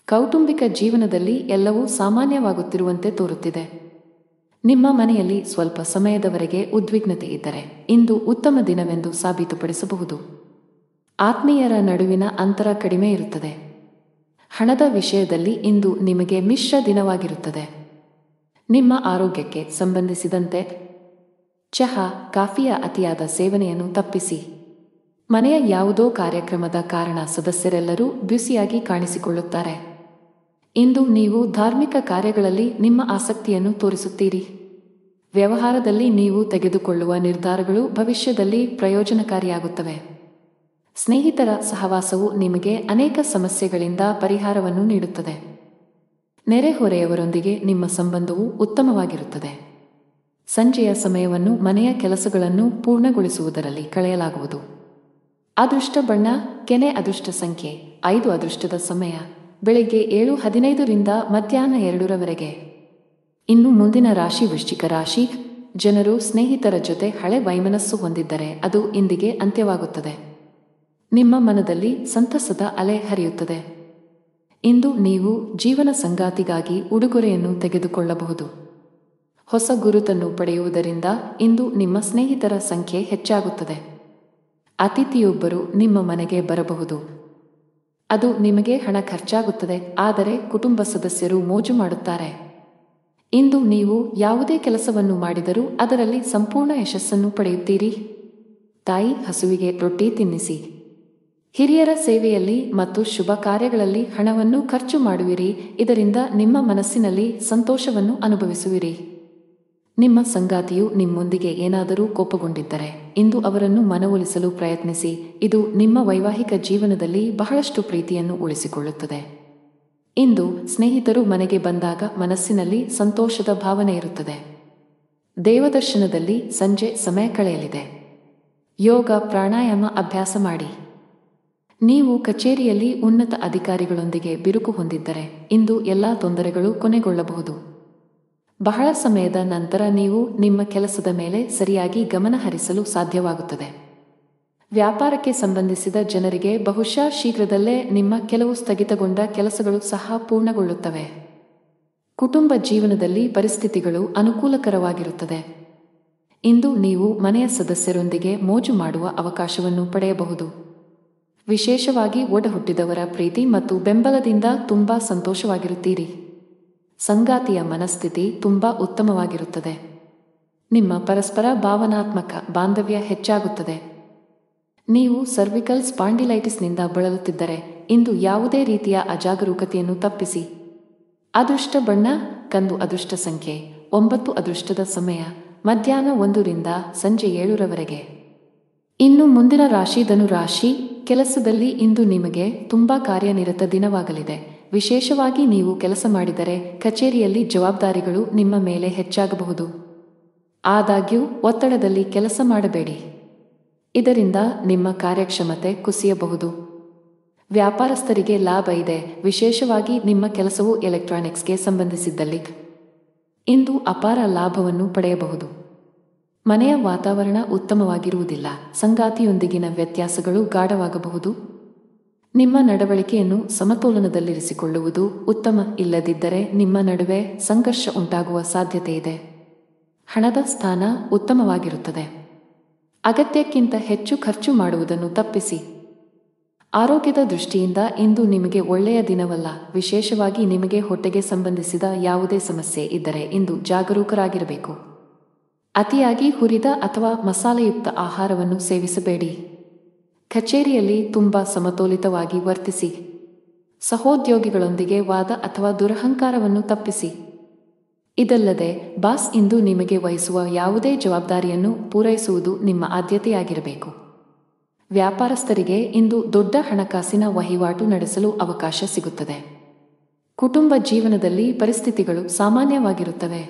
ಕೌಟುಂಬಿಕ ಜೀವನದಲ್ಲಿ ಎಲ್ಲವೂ ಸಾಮಾನ್ಯವಾಗುತ್ತಿರುವಂತೆ ತೋರುತ್ತಿದೆ. ನಿಮ್ಮ ಮನೆಯಲ್ಲಿ ಸ್ವಲ್ಪ ಸಮಯದವರೆಗೆ ಉದ್ವಿಗ್ನತೆ ಇದ್ದರೆ ಇಂದು ಉತ್ತಮ ದಿನವೆಂದು ಸಾಬೀತುಪಡಿಸಬಹುದು. ಆತ್ಮೀಯರ ನಡುವಿನ ಅಂತರ ಕಡಿಮೆ ಇರುತ್ತದೆ. ಹಣದ ವಿಷಯದಲ್ಲಿ ಇಂದು ನಿಮಗೆ ಮಿಶ್ರ ದಿನವಾಗಿರುತ್ತದೆ. ನಿಮ್ಮ ಆರೋಗ್ಯಕ್ಕೆ ಸಂಬಂಧಿಸಿದಂತೆ ಚಹಾ, ಕಾಫಿಯ ಅತಿಯಾದ ಸೇವನೆಯನ್ನು ತಪ್ಪಿಸಿ. ಮನೆಯ ಯಾವುದೋ ಕಾರ್ಯಕ್ರಮದ ಕಾರಣ ಸದಸ್ಯರೆಲ್ಲರೂ ಬ್ಯುಸಿಯಾಗಿ ಕಾಣಿಸಿಕೊಳ್ಳುತ್ತಾರೆ. ಇಂದು ನೀವು ಧಾರ್ಮಿಕ ಕಾರ್ಯಗಳಲ್ಲಿ ನಿಮ್ಮ ಆಸಕ್ತಿಯನ್ನು ತೋರಿಸುತ್ತೀರಿ. ವ್ಯವಹಾರದಲ್ಲಿ ನೀವು ತೆಗೆದುಕೊಳ್ಳುವ ನಿರ್ಧಾರಗಳು ಭವಿಷ್ಯದಲ್ಲಿ ಪ್ರಯೋಜನಕಾರಿಯಾಗುತ್ತವೆ. ಸ್ನೇಹಿತರ ಸಹವಾಸವು ನಿಮಗೆ ಅನೇಕ ಸಮಸ್ಯೆಗಳಿಂದ ಪರಿಹಾರವನ್ನು ನೀಡುತ್ತದೆ. ನೆರೆಹೊರೆಯವರೊಂದಿಗೆ ನಿಮ್ಮ ಸಂಬಂಧವು ಉತ್ತಮವಾಗಿರುತ್ತದೆ. ಸಂಜೆಯ ಸಮಯವನ್ನು ಮನೆಯ ಕೆಲಸಗಳನ್ನು ಪೂರ್ಣಗೊಳಿಸುವುದರಲ್ಲಿ ಕಳೆಯಲಾಗುವುದು. ಅದೃಷ್ಟ ಬಣ್ಣ ಕೆನೆ. ಅದೃಷ್ಟ ಸಂಖ್ಯೆ 5. ಅದೃಷ್ಟದ ಸಮಯ ಬೆಳಿಗ್ಗೆ 7:15 ರಿಂದ ಮಧ್ಯಾಹ್ನ 2 ಇನ್ನು ಮುಂದಿನ ರಾಶಿ ವೃಶ್ಚಿಕ ರಾಶಿ. ಜನರು ಸ್ನೇಹಿತರ ಜೊತೆ ಹಳೆ ವೈಮನಸ್ಸು ಹೊಂದಿದ್ದರೆ ಅದು ಇಂದಿಗೆ ಅಂತ್ಯವಾಗುತ್ತದೆ. ನಿಮ್ಮ ಮನದಲ್ಲಿ ಸಂತಸದ ಅಲೆ ಹರಿಯುತ್ತದೆ. ಇಂದು ನೀವು ಜೀವನ ಸಂಗಾತಿಗಾಗಿ ಉಡುಗೊರೆಯನ್ನು ತೆಗೆದುಕೊಳ್ಳಬಹುದು. ಹೊಸ ಗುರುತನ್ನು ಪಡೆಯುವುದರಿಂದ ಇಂದು ನಿಮ್ಮ ಸ್ನೇಹಿತರ ಸಂಖ್ಯೆ ಹೆಚ್ಚಾಗುತ್ತದೆ. ಅತಿಥಿಯೊಬ್ಬರು ನಿಮ್ಮ ಮನೆಗೆ ಬರಬಹುದು. ಅದು ನಿಮಗೆ ಹಣ ಖರ್ಚಾಗುತ್ತದೆ, ಆದರೆ ಕುಟುಂಬ ಸದಸ್ಯರು ಮೋಜು ಮಾಡುತ್ತಾರೆ. ಇಂದು ನೀವು ಯಾವುದೇ ಕೆಲಸವನ್ನು ಮಾಡಿದರೂ ಅದರಲ್ಲಿ ಸಂಪೂರ್ಣ ಯಶಸ್ಸನ್ನು ಪಡೆಯುತ್ತೀರಿ. ತಾಯಿ ಹಸುವಿಗೆ ರೊಟ್ಟಿ ತಿನ್ನಿಸಿ. ಹಿರಿಯರ ಸೇವೆಯಲ್ಲಿ ಮತ್ತು ಶುಭ ಕಾರ್ಯಗಳಲ್ಲಿ ಹಣವನ್ನು ಖರ್ಚು ಮಾಡುವಿರಿ. ಇದರಿಂದ ನಿಮ್ಮ ಮನಸ್ಸಿನಲ್ಲಿ ಸಂತೋಷವನ್ನು ಅನುಭವಿಸುವಿರಿ. ನಿಮ್ಮ ಸಂಗಾತಿಯು ನಿಮ್ಮೊಂದಿಗೆ ಏನಾದರೂ ಕೋಪಗೊಂಡಿದ್ದರೆ ಇಂದು ಅವರನ್ನು ಮನವೊಲಿಸಲು ಪ್ರಯತ್ನಿಸಿ. ಇದು ನಿಮ್ಮ ವೈವಾಹಿಕ ಜೀವನದಲ್ಲಿ ಬಹಳಷ್ಟು ಪ್ರೀತಿಯನ್ನು ಉಳಿಸಿಕೊಳ್ಳುತ್ತದೆ. ಇಂದು ಸ್ನೇಹಿತರು ಮನೆಗೆ ಬಂದಾಗ ಮನಸ್ಸಿನಲ್ಲಿ ಸಂತೋಷದ ಭಾವನೆ ಇರುತ್ತದೆ. ದೇವದರ್ಶನದಲ್ಲಿ ಸಂಜೆ ಸಮಯ ಕಳೆಯಲಿದೆ. ಯೋಗ ಪ್ರಾಣಾಯಾಮ ಅಭ್ಯಾಸ ಮಾಡಿ. ನೀವು ಕಚೇರಿಯಲ್ಲಿ ಉನ್ನತ ಅಧಿಕಾರಿಗಳೊಂದಿಗೆ ಬಿರುಕು ಹೊಂದಿದ್ದರೆ ಇಂದು ಎಲ್ಲ ತೊಂದರೆಗಳು ಕೊನೆಗೊಳ್ಳಬಹುದು. ಬಹಳ ಸಮಯದ ನಂತರ ನೀವು ನಿಮ್ಮ ಕೆಲಸದ ಮೇಲೆ ಸರಿಯಾಗಿ ಗಮನ ಹರಿಸಲು ಸಾಧ್ಯವಾಗುತ್ತದೆ. ವ್ಯಾಪಾರಕ್ಕೆ ಸಂಬಂಧಿಸಿದ ಜನರಿಗೆ ಬಹುಶಃ ಶೀಘ್ರದಲ್ಲೇ ನಿಮ್ಮ ಕೆಲವು ಸ್ಥಗಿತಗೊಂಡ ಕೆಲಸಗಳು ಸಹ ಪೂರ್ಣಗೊಳ್ಳುತ್ತವೆ. ಕುಟುಂಬ ಜೀವನದಲ್ಲಿ ಪರಿಸ್ಥಿತಿಗಳು ಅನುಕೂಲಕರವಾಗಿರುತ್ತದೆ. ಇಂದು ನೀವು ಮನೆಯ ಸದಸ್ಯರೊಂದಿಗೆ ಮೋಜು ಮಾಡುವ ಅವಕಾಶವನ್ನು ಪಡೆಯಬಹುದು. ವಿಶೇಷವಾಗಿ ಒಡಹುಟ್ಟಿದವರ ಪ್ರೀತಿ ಮತ್ತು ಬೆಂಬಲದಿಂದ ತುಂಬಾ ಸಂತೋಷವಾಗಿರುತ್ತೀರಿ. ಸಂಗಾತಿಯ ಮನಸ್ಥಿತಿ ತುಂಬಾ ಉತ್ತಮವಾಗಿರುತ್ತದೆ. ನಿಮ್ಮ ಪರಸ್ಪರ ಭಾವನಾತ್ಮಕ ಬಾಂಧವ್ಯ ಹೆಚ್ಚಾಗುತ್ತದೆ. ನೀವು ಸರ್ವಿಕಲ್ ಸ್ಪಾಂಡಿಲೈಟಿಸ್ನಿಂದ ಬಳಲುತ್ತಿದ್ದರೆ ಇಂದು ಯಾವುದೇ ರೀತಿಯ ಅಜಾಗರೂಕತೆಯನ್ನು ತಪ್ಪಿಸಿ. ಅದೃಷ್ಟ ಬಣ್ಣ ಕಂದು. ಅದೃಷ್ಟ ಸಂಖ್ಯೆ 9. ಅದೃಷ್ಟದ ಸಮಯ ಮಧ್ಯಾಹ್ನ 1 ರಿಂದ ಸಂಜೆ 7 ಇನ್ನು ಮುಂದಿನ ರಾಶಿ ಧನು ರಾಶಿ. ಕೆಲಸದಲ್ಲಿ ಇಂದು ನಿಮಗೆ ತುಂಬಾ ಕಾರ್ಯನಿರತ ದಿನವಾಗಲಿದೆ. ವಿಶೇಷವಾಗಿ ನೀವು ಕೆಲಸ ಮಾಡಿದರೆ ಕಚೇರಿಯಲ್ಲಿ ಜವಾಬ್ದಾರಿಗಳು ನಿಮ್ಮ ಮೇಲೆ ಹೆಚ್ಚಾಗಬಹುದು. ಆದಾಗ್ಯೂ ಒತ್ತಡದಲ್ಲಿ ಕೆಲಸ ಮಾಡಬೇಡಿ. ಇದರಿಂದ ನಿಮ್ಮ ಕಾರ್ಯಕ್ಷಮತೆ ಕುಸಿಯಬಹುದು. ವ್ಯಾಪಾರಸ್ಥರಿಗೆ ಲಾಭ ಇದೆ. ವಿಶೇಷವಾಗಿ ನಿಮ್ಮ ಕೆಲಸವು ಎಲೆಕ್ಟ್ರಾನಿಕ್ಸ್ಗೆ ಸಂಬಂಧಿಸಿದ್ದಲ್ಲಿ ಇಂದು ಅಪಾರ ಲಾಭವನ್ನು ಪಡೆಯಬಹುದು. ಮನೆಯ ವಾತಾವರಣ ಉತ್ತಮವಾಗಿರುವುದಿಲ್ಲ. ಸಂಗಾತಿಯೊಂದಿಗಿನ ವ್ಯತ್ಯಾಸಗಳು ಗಾಢವಾಗಬಹುದು. ನಿಮ್ಮ ನಡವಳಿಕೆಯನ್ನು ಸಮತೋಲನದಲ್ಲಿರಿಸಿಕೊಳ್ಳುವುದು ಉತ್ತಮ. ಇಲ್ಲದಿದ್ದರೆ ನಿಮ್ಮ ನಡುವೆ ಸಂಘರ್ಷ ಉಂಟಾಗುವ ಸಾಧ್ಯತೆ ಇದೆ. ಹಣದ ಸ್ಥಾನ ಉತ್ತಮವಾಗಿರುತ್ತದೆ. ಅಗತ್ಯಕ್ಕಿಂತ ಹೆಚ್ಚು ಖರ್ಚು ಮಾಡುವುದನ್ನು ತಪ್ಪಿಸಿ. ಆರೋಗ್ಯದ ದೃಷ್ಟಿಯಿಂದ ಇಂದು ನಿಮಗೆ ಒಳ್ಳೆಯ ದಿನವಲ್ಲ. ವಿಶೇಷವಾಗಿ ನಿಮಗೆ ಹೊಟ್ಟೆಗೆ ಸಂಬಂಧಿಸಿದ ಯಾವುದೇ ಸಮಸ್ಯೆ ಇದ್ದರೆ ಇಂದು ಜಾಗರೂಕರಾಗಿರಬೇಕು. ಅತಿಯಾಗಿ ಹುರಿದ ಅಥವಾ ಮಸಾಲೆಯುಕ್ತ ಆಹಾರವನ್ನು ಸೇವಿಸಬೇಡಿ. ಕಚೇರಿಯಲ್ಲಿ ತುಂಬಾ ಸಮತೋಲಿತವಾಗಿ ವರ್ತಿಸಿ. ಸಹೋದ್ಯೋಗಿಗಳೊಂದಿಗೆ ವಾದ ಅಥವಾ ದುರಹಂಕಾರವನ್ನು ತಪ್ಪಿಸಿ. ಇದಲ್ಲದೆ ಬಾಸ್ ಇಂದು ನಿಮಗೆ ವಹಿಸುವ ಯಾವುದೇ ಜವಾಬ್ದಾರಿಯನ್ನು ಪೂರೈಸುವುದು ನಿಮ್ಮ ಆದ್ಯತೆಯಾಗಿರಬೇಕು. ವ್ಯಾಪಾರಸ್ಥರಿಗೆ ಇಂದು ದೊಡ್ಡ ಹಣಕಾಸಿನ ವಹಿವಾಟು ನಡೆಸಲು ಅವಕಾಶ ಸಿಗುತ್ತದೆ. ಕುಟುಂಬ ಜೀವನದಲ್ಲಿ ಪರಿಸ್ಥಿತಿಗಳು ಸಾಮಾನ್ಯವಾಗಿರುತ್ತವೆ.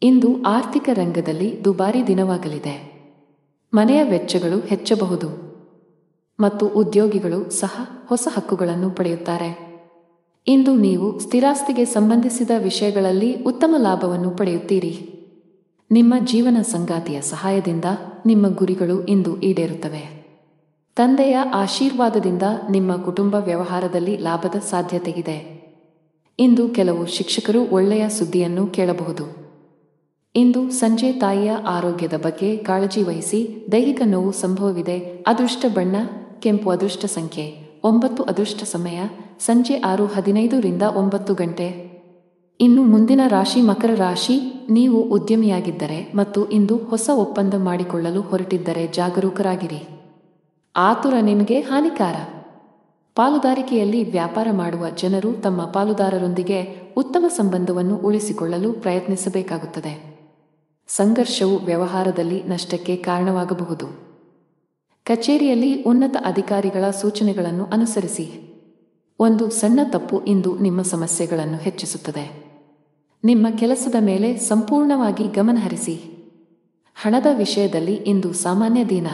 ಇಂದು ಆರ್ಥಿಕ ರಂಗದಲ್ಲಿ ದುಬಾರಿ ದಿನವಾಗಲಿದೆ. ಮನೆಯ ವೆಚ್ಚಗಳು ಹೆಚ್ಚಬಹುದು ಮತ್ತು ಉದ್ಯೋಗಿಗಳು ಸಹ ಹೊಸ ಹಕ್ಕುಗಳನ್ನು ಪಡೆಯುತ್ತಾರೆ. ಇಂದು ನೀವು ಸ್ಥಿರಾಸ್ತಿಗೆ ಸಂಬಂಧಿಸಿದ ವಿಷಯಗಳಲ್ಲಿ ಉತ್ತಮ ಲಾಭವನ್ನು ಪಡೆಯುತ್ತೀರಿ. ನಿಮ್ಮ ಜೀವನ ಸಂಗಾತಿಯ ಸಹಾಯದಿಂದ ನಿಮ್ಮ ಗುರಿಗಳು ಇಂದು ಈಡೇರುತ್ತವೆ. ತಂದೆಯ ಆಶೀರ್ವಾದದಿಂದ ನಿಮ್ಮ ಕುಟುಂಬ ವ್ಯವಹಾರದಲ್ಲಿ ಲಾಭದ ಸಾಧ್ಯತೆಯಿದೆ. ಇಂದು ಕೆಲವು ಶಿಕ್ಷಕರು ಒಳ್ಳೆಯ ಸುದ್ದಿಯನ್ನು ಕೇಳಬಹುದು. ಇಂದು ಸಂಜೆ ತಾಯಿಯ ಆರೋಗ್ಯದ ಬಗ್ಗೆ ಕಾಳಜಿ ವಹಿಸಿ. ದೈಹಿಕ ನೋವು ಸಂಭವವಿದೆ. ಅದೃಷ್ಟ ಬಣ್ಣ ಕೆಂಪು. ಅದೃಷ್ಟ ಸಂಖ್ಯೆ 9. ಅದೃಷ್ಟ ಸಮಯ ಸಂಜೆ 6:15 ರಿಂದ 9 ಇನ್ನು ಮುಂದಿನ ರಾಶಿ ಮಕರ ರಾಶಿ. ನೀವು ಉದ್ಯಮಿಯಾಗಿದ್ದರೆ ಮತ್ತು ಇಂದು ಹೊಸ ಒಪ್ಪಂದ ಮಾಡಿಕೊಳ್ಳಲು ಹೊರಟಿದ್ದರೆ ಜಾಗರೂಕರಾಗಿರಿ. ಆತುರ ನಿಮಗೆ ಹಾನಿಕಾರ. ಪಾಲುದಾರಿಕೆಯಲ್ಲಿ ವ್ಯಾಪಾರ ಮಾಡುವ ಜನರು ತಮ್ಮ ಪಾಲುದಾರರೊಂದಿಗೆ ಉತ್ತಮ ಸಂಬಂಧವನ್ನು ಉಳಿಸಿಕೊಳ್ಳಲು ಪ್ರಯತ್ನಿಸಬೇಕಾಗುತ್ತದೆ. ಸಂಘರ್ಷವು ವ್ಯವಹಾರದಲ್ಲಿ ನಷ್ಟಕ್ಕೆ ಕಾರಣವಾಗಬಹುದು. ಕಚೇರಿಯಲ್ಲಿ ಉನ್ನತ ಅಧಿಕಾರಿಗಳ ಸೂಚನೆಗಳನ್ನು ಅನುಸರಿಸಿ. ಒಂದು ಸಣ್ಣ ತಪ್ಪು ಇಂದು ನಿಮ್ಮ ಸಮಸ್ಯೆಗಳನ್ನು ಹೆಚ್ಚಿಸುತ್ತದೆ. ನಿಮ್ಮ ಕೆಲಸದ ಮೇಲೆ ಸಂಪೂರ್ಣವಾಗಿ ಗಮನಹರಿಸಿ. ಹಣದ ವಿಷಯದಲ್ಲಿ ಇಂದು ಸಾಮಾನ್ಯ ದಿನ.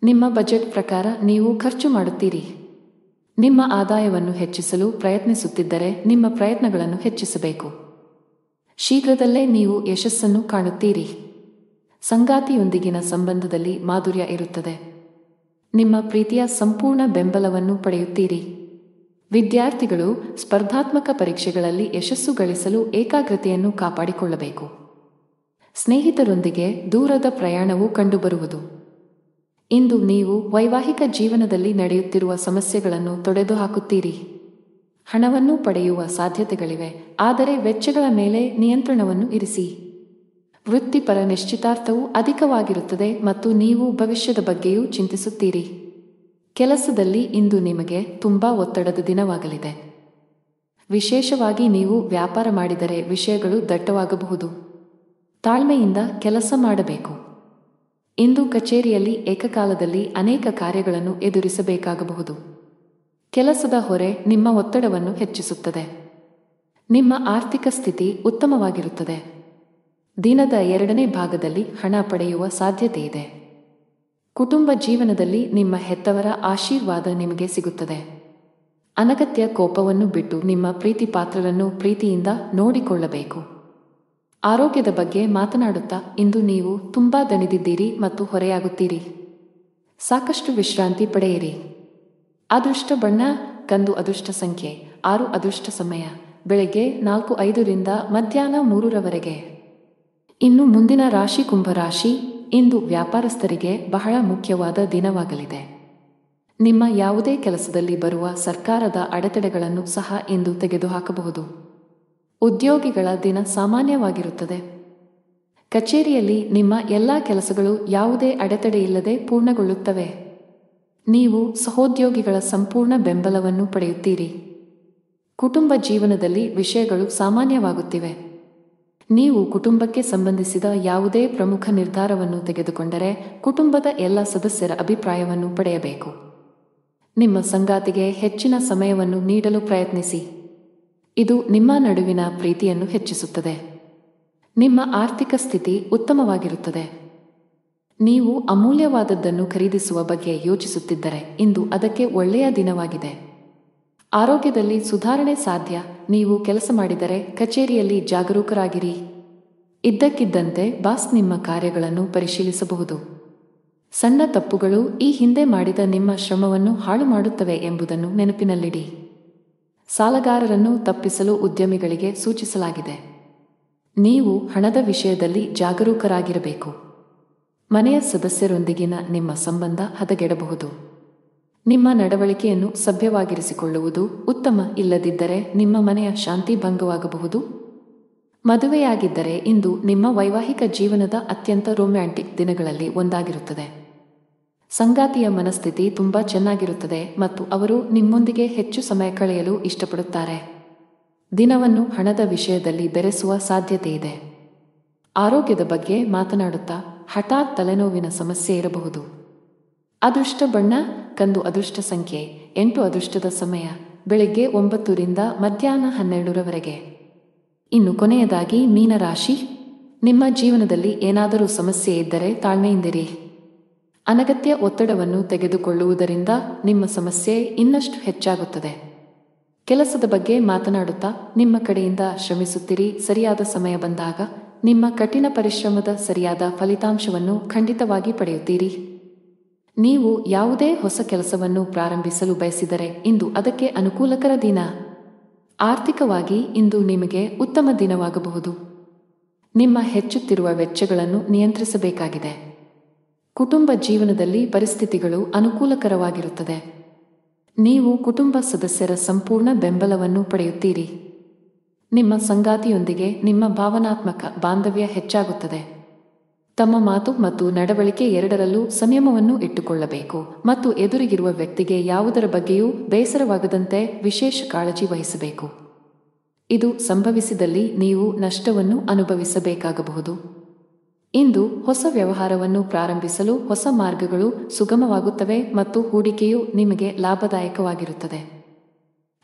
ನಿಮ್ಮ ಬಜೆಟ್ ಪ್ರಕಾರ ನೀವು ಖರ್ಚು ಮಾಡುತ್ತೀರಿ. ನಿಮ್ಮ ಆದಾಯವನ್ನು ಹೆಚ್ಚಿಸಲು ಪ್ರಯತ್ನಿಸುತ್ತಿದ್ದರೆ ನಿಮ್ಮ ಪ್ರಯತ್ನಗಳನ್ನು ಹೆಚ್ಚಿಸಬೇಕು. ಶೀಘ್ರದಲ್ಲೇ ನೀವು ಯಶಸ್ಸನ್ನು ಕಾಣುತ್ತೀರಿ. ಸಂಗಾತಿಯೊಂದಿಗಿನ ಸಂಬಂಧದಲ್ಲಿ ಮಾಧುರ್ಯ ಇರುತ್ತದೆ. ನಿಮ್ಮ ಪ್ರೀತಿಯ ಸಂಪೂರ್ಣ ಬೆಂಬಲವನ್ನು ಪಡೆಯುತ್ತೀರಿ. ವಿದ್ಯಾರ್ಥಿಗಳು ಸ್ಪರ್ಧಾತ್ಮಕ ಪರೀಕ್ಷೆಗಳಲ್ಲಿ ಯಶಸ್ಸು ಗಳಿಸಲು ಏಕಾಗ್ರತೆಯನ್ನು ಕಾಪಾಡಿಕೊಳ್ಳಬೇಕು. ಸ್ನೇಹಿತರೊಂದಿಗೆ ದೂರದ ಪ್ರಯಾಣವು ಕಂಡುಬರುವುದು. ಇಂದು ನೀವು ವೈವಾಹಿಕ ಜೀವನದಲ್ಲಿ ನಡೆಯುತ್ತಿರುವ ಸಮಸ್ಯೆಗಳನ್ನು ತೊಡೆದುಹಾಕುತ್ತೀರಿ. ಹಣವನ್ನು ಪಡೆಯುವ ಸಾಧ್ಯತೆಗಳಿವೆ, ಆದರೆ ವೆಚ್ಚಗಳ ಮೇಲೆ ನಿಯಂತ್ರಣವನ್ನು ಇರಿಸಿ. ವೃತ್ತಿಪರ ನಿಶ್ಚಿತಾರ್ಥವು ಅಧಿಕವಾಗಿರುತ್ತದೆ ಮತ್ತು ನೀವು ಭವಿಷ್ಯದ ಬಗ್ಗೆಯೂ ಚಿಂತಿಸುತ್ತೀರಿ. ಕೆಲಸದಲ್ಲಿ ಇಂದು ನಿಮಗೆ ತುಂಬಾ ಒತ್ತಡದ ದಿನವಾಗಲಿದೆ. ವಿಶೇಷವಾಗಿ ನೀವು ವ್ಯಾಪಾರ ಮಾಡಿದರೆ ವಿಷಯಗಳು ದಟ್ಟವಾಗಬಹುದು. ತಾಳ್ಮೆಯಿಂದ ಕೆಲಸ ಮಾಡಬೇಕು. ಇಂದು ಕಚೇರಿಯಲ್ಲಿ ಏಕಕಾಲದಲ್ಲಿ ಅನೇಕ ಕಾರ್ಯಗಳನ್ನು ಎದುರಿಸಬೇಕಾಗಬಹುದು. ಕೆಲಸದ ಹೊರೆ ನಿಮ್ಮ ಒತ್ತಡವನ್ನು ಹೆಚ್ಚಿಸುತ್ತದೆ. ನಿಮ್ಮ ಆರ್ಥಿಕ ಸ್ಥಿತಿ ಉತ್ತಮವಾಗಿರುತ್ತದೆ. ದಿನದ 2ನೇ ಭಾಗದಲ್ಲಿ ಹಣ ಪಡೆಯುವ ಸಾಧ್ಯತೆಯಿದೆ. ಕುಟುಂಬ ಜೀವನದಲ್ಲಿ ನಿಮ್ಮ ಹೆತ್ತವರ ಆಶೀರ್ವಾದ ನಿಮಗೆ ಸಿಗುತ್ತದೆ. ಅನಗತ್ಯ ಕೋಪವನ್ನು ಬಿಟ್ಟು ನಿಮ್ಮ ಪ್ರೀತಿ ಪಾತ್ರರನ್ನು ಪ್ರೀತಿಯಿಂದ ನೋಡಿಕೊಳ್ಳಬೇಕು. ಆರೋಗ್ಯದ ಬಗ್ಗೆ ಮಾತನಾಡುತ್ತಾ ಇಂದು ನೀವು ತುಂಬಾ ದಣಿದಿದ್ದೀರಿ ಮತ್ತು ಹೊರೆಯಾಗುತ್ತೀರಿ. ಸಾಕಷ್ಟು ವಿಶ್ರಾಂತಿ ಪಡೆಯಿರಿ. ಅದೃಷ್ಟ ಬಣ್ಣ ಕಂದು, ಅದೃಷ್ಟ ಸಂಖ್ಯೆ 6, ಅದೃಷ್ಟ ಸಮಯ ಬೆಳಗ್ಗೆ 4:05 ರಿಂದ ಮಧ್ಯಾಹ್ನ 3 ಇನ್ನು ಮುಂದಿನ ರಾಶಿ ಕುಂಭರಾಶಿ. ಇಂದು ವ್ಯಾಪಾರಸ್ಥರಿಗೆ ಬಹಳ ಮುಖ್ಯವಾದ ದಿನವಾಗಲಿದೆ. ನಿಮ್ಮ ಯಾವುದೇ ಕೆಲಸದಲ್ಲಿ ಬರುವ ಸರ್ಕಾರದ ಅಡೆತಡೆಗಳನ್ನು ಸಹ ಇಂದು ತೆಗೆದುಹಾಕಬಹುದು. ಉದ್ಯೋಗಿಗಳ ದಿನ ಸಾಮಾನ್ಯವಾಗಿರುತ್ತದೆ. ಕಚೇರಿಯಲ್ಲಿ ನಿಮ್ಮ ಎಲ್ಲಾ ಕೆಲಸಗಳು ಯಾವುದೇ ಅಡೆತಡೆಯಿಲ್ಲದೆ ಪೂರ್ಣಗೊಳ್ಳುತ್ತವೆ. ನೀವು ಸಹೋದ್ಯೋಗಿಗಳ ಸಂಪೂರ್ಣ ಬೆಂಬಲವನ್ನು ಪಡೆಯುತ್ತೀರಿ. ಕುಟುಂಬ ಜೀವನದಲ್ಲಿ ವಿಷಯಗಳು ಸಾಮಾನ್ಯವಾಗುತ್ತಿವೆ. ನೀವು ಕುಟುಂಬಕ್ಕೆ ಸಂಬಂಧಿಸಿದ ಯಾವುದೇ ಪ್ರಮುಖ ನಿರ್ಧಾರವನ್ನು ತೆಗೆದುಕೊಂಡರೆ ಕುಟುಂಬದ ಎಲ್ಲ ಸದಸ್ಯರ ಅಭಿಪ್ರಾಯವನ್ನು ಪಡೆಯಬೇಕು. ನಿಮ್ಮ ಸಂಗಾತಿಗೆ ಹೆಚ್ಚಿನ ಸಮಯವನ್ನು ನೀಡಲು ಪ್ರಯತ್ನಿಸಿ. ಇದು ನಿಮ್ಮ ನಡುವಿನ ಪ್ರೀತಿಯನ್ನು ಹೆಚ್ಚಿಸುತ್ತದೆ. ನಿಮ್ಮ ಆರ್ಥಿಕ ಸ್ಥಿತಿ ಉತ್ತಮವಾಗಿರುತ್ತದೆ. ನೀವು ಅಮೂಲ್ಯವಾದದ್ದನ್ನು ಖರೀದಿಸುವ ಬಗ್ಗೆ ಯೋಚಿಸುತ್ತಿದ್ದರೆ ಇಂದು ಅದಕ್ಕೆ ಒಳ್ಳೆಯ ದಿನವಾಗಿದೆ. ಆರೋಗ್ಯದಲ್ಲಿ ಸುಧಾರಣೆ ಸಾಧ್ಯ. ನೀವು ಕೆಲಸ ಮಾಡಿದರೆ ಕಚೇರಿಯಲ್ಲಿ ಜಾಗರೂಕರಾಗಿರಿ. ಇದ್ದಕ್ಕಿದ್ದಂತೆ ಬಾಸ್ ನಿಮ್ಮ ಕಾರ್ಯಗಳನ್ನು ಪರಿಶೀಲಿಸಬಹುದು. ಸಣ್ಣ ತಪ್ಪುಗಳು ಈ ಹಿಂದೆ ಮಾಡಿದ ನಿಮ್ಮ ಶ್ರಮವನ್ನು ಹಾಳು ಮಾಡುತ್ತವೆ ಎಂಬುದನ್ನು ನೆನಪಿನಲ್ಲಿಡಿ. ಸಾಲಗಾರರನ್ನು ತಪ್ಪಿಸಲು ಉದ್ಯಮಿಗಳಿಗೆ ಸೂಚಿಸಲಾಗಿದೆ. ನೀವು ಹಣದ ವಿಷಯದಲ್ಲಿ ಜಾಗರೂಕರಾಗಿರಬೇಕು. ಮನೆಯ ಸದಸ್ಯರೊಂದಿಗಿನ ನಿಮ್ಮ ಸಂಬಂಧ ಹದಗೆಡಬಹುದು. ನಿಮ್ಮ ನಡವಳಿಕೆಯನ್ನು ಸಭ್ಯವಾಗಿರಿಸಿಕೊಳ್ಳುವುದು ಉತ್ತಮ. ಇಲ್ಲದಿದ್ದರೆ ನಿಮ್ಮ ಮನೆಯ ಶಾಂತಿ ಭಂಗವಾಗಬಹುದು. ಮದುವೆಯಾಗಿದ್ದರೆ ಇಂದು ನಿಮ್ಮ ವೈವಾಹಿಕ ಜೀವನದ ಅತ್ಯಂತ ರೊಮ್ಯಾಂಟಿಕ್ ದಿನಗಳಲ್ಲಿ ಒಂದಾಗಿರುತ್ತದೆ. ಸಂಗಾತಿಯ ಮನಸ್ಥಿತಿ ತುಂಬಾ ಚೆನ್ನಾಗಿರುತ್ತದೆ ಮತ್ತು ಅವರು ನಿಮ್ಮೊಂದಿಗೆ ಹೆಚ್ಚು ಸಮಯ ಕಳೆಯಲು ಇಷ್ಟಪಡುತ್ತಾರೆ. ದಿನವನ್ನು ಹಣದ ವಿಷಯದಲ್ಲಿ ಬೆರೆಸುವ ಸಾಧ್ಯತೆಯಿದೆ. ಆರೋಗ್ಯದ ಬಗ್ಗೆ ಮಾತನಾಡುತ್ತಾ ಹಠಾತ್ ತಲೆನೋವಿನ ಸಮಸ್ಯೆ ಇರಬಹುದು. ಅದೃಷ್ಟ ಬಣ್ಣ ಕಂದು, ಅದೃಷ್ಟ ಸಂಖ್ಯೆ 8, ಅದೃಷ್ಟದ ಸಮಯ ಬೆಳಗ್ಗೆ 9 ರಿಂದ ಮಧ್ಯಾಹ್ನ 12 ಇನ್ನು ಕೊನೆಯದಾಗಿ ಮೀನರಾಶಿ. ನಿಮ್ಮ ಜೀವನದಲ್ಲಿ ಏನಾದರೂ ಸಮಸ್ಯೆ ಇದ್ದರೆ ತಾಳ್ಮೆಯಿಂದಿರಿ. ಅನಗತ್ಯ ಒತ್ತಡವನ್ನು ತೆಗೆದುಕೊಳ್ಳುವುದರಿಂದ ನಿಮ್ಮ ಸಮಸ್ಯೆ ಇನ್ನಷ್ಟು ಹೆಚ್ಚಾಗುತ್ತದೆ. ಕೆಲಸದ ಬಗ್ಗೆ ಮಾತನಾಡುತ್ತಾ ನಿಮ್ಮ ಕಡೆಯಿಂದ ಶ್ರಮಿಸುತ್ತೀರಿ. ಸರಿಯಾದ ಸಮಯ ಬಂದಾಗ ನಿಮ್ಮ ಕಠಿಣ ಪರಿಶ್ರಮದ ಸರಿಯಾದ ಫಲಿತಾಂಶವನ್ನು ಖಂಡಿತವಾಗಿ ಪಡೆಯುತ್ತೀರಿ. ನೀವು ಯಾವುದೇ ಹೊಸ ಕೆಲಸವನ್ನು ಪ್ರಾರಂಭಿಸಲು ಬಯಸಿದರೆ ಇಂದು ಅದಕ್ಕೆ ಅನುಕೂಲಕರ ದಿನ. ಆರ್ಥಿಕವಾಗಿ ಇಂದು ನಿಮಗೆ ಉತ್ತಮ ದಿನವಾಗಬಹುದು. ನಿಮ್ಮ ಹೆಚ್ಚುತ್ತಿರುವ ವೆಚ್ಚಗಳನ್ನು ನಿಯಂತ್ರಿಸಬೇಕಾಗಿದೆ. ಕುಟುಂಬ ಜೀವನದಲ್ಲಿ ಪರಿಸ್ಥಿತಿಗಳು ಅನುಕೂಲಕರವಾಗಿರುತ್ತದೆ. ನೀವು ಕುಟುಂಬ ಸದಸ್ಯರ ಸಂಪೂರ್ಣ ಬೆಂಬಲವನ್ನು ಪಡೆಯುತ್ತೀರಿ. ನಿಮ್ಮ ಸಂಗಾತಿಯೊಂದಿಗೆ ನಿಮ್ಮ ಭಾವನಾತ್ಮಕ ಬಾಂಧವ್ಯ ಹೆಚ್ಚಾಗುತ್ತದೆ. ತಮ್ಮ ಮಾತು ಮತ್ತು ನಡವಳಿಕೆ ಎರಡರಲ್ಲೂ ಸಂಯಮವನ್ನು ಇಟ್ಟುಕೊಳ್ಳಬೇಕು ಮತ್ತು ಎದುರಿಗಿರುವ ವ್ಯಕ್ತಿಗೆ ಯಾವುದರ ಬಗ್ಗೆಯೂ ಬೇಸರವಾಗದಂತೆ ವಿಶೇಷ ಕಾಳಜಿ ವಹಿಸಬೇಕು. ಇದು ಸಂಭವಿಸಿದಲ್ಲಿ ನೀವು ನಷ್ಟವನ್ನು ಅನುಭವಿಸಬೇಕಾಗಬಹುದು. ಇಂದು ಹೊಸ ವ್ಯವಹಾರವನ್ನು ಪ್ರಾರಂಭಿಸಲು ಹೊಸ ಮಾರ್ಗಗಳು ಸುಗಮವಾಗುತ್ತವೆ ಮತ್ತು ಹೂಡಿಕೆಯು ನಿಮಗೆ ಲಾಭದಾಯಕವಾಗಿರುತ್ತದೆ.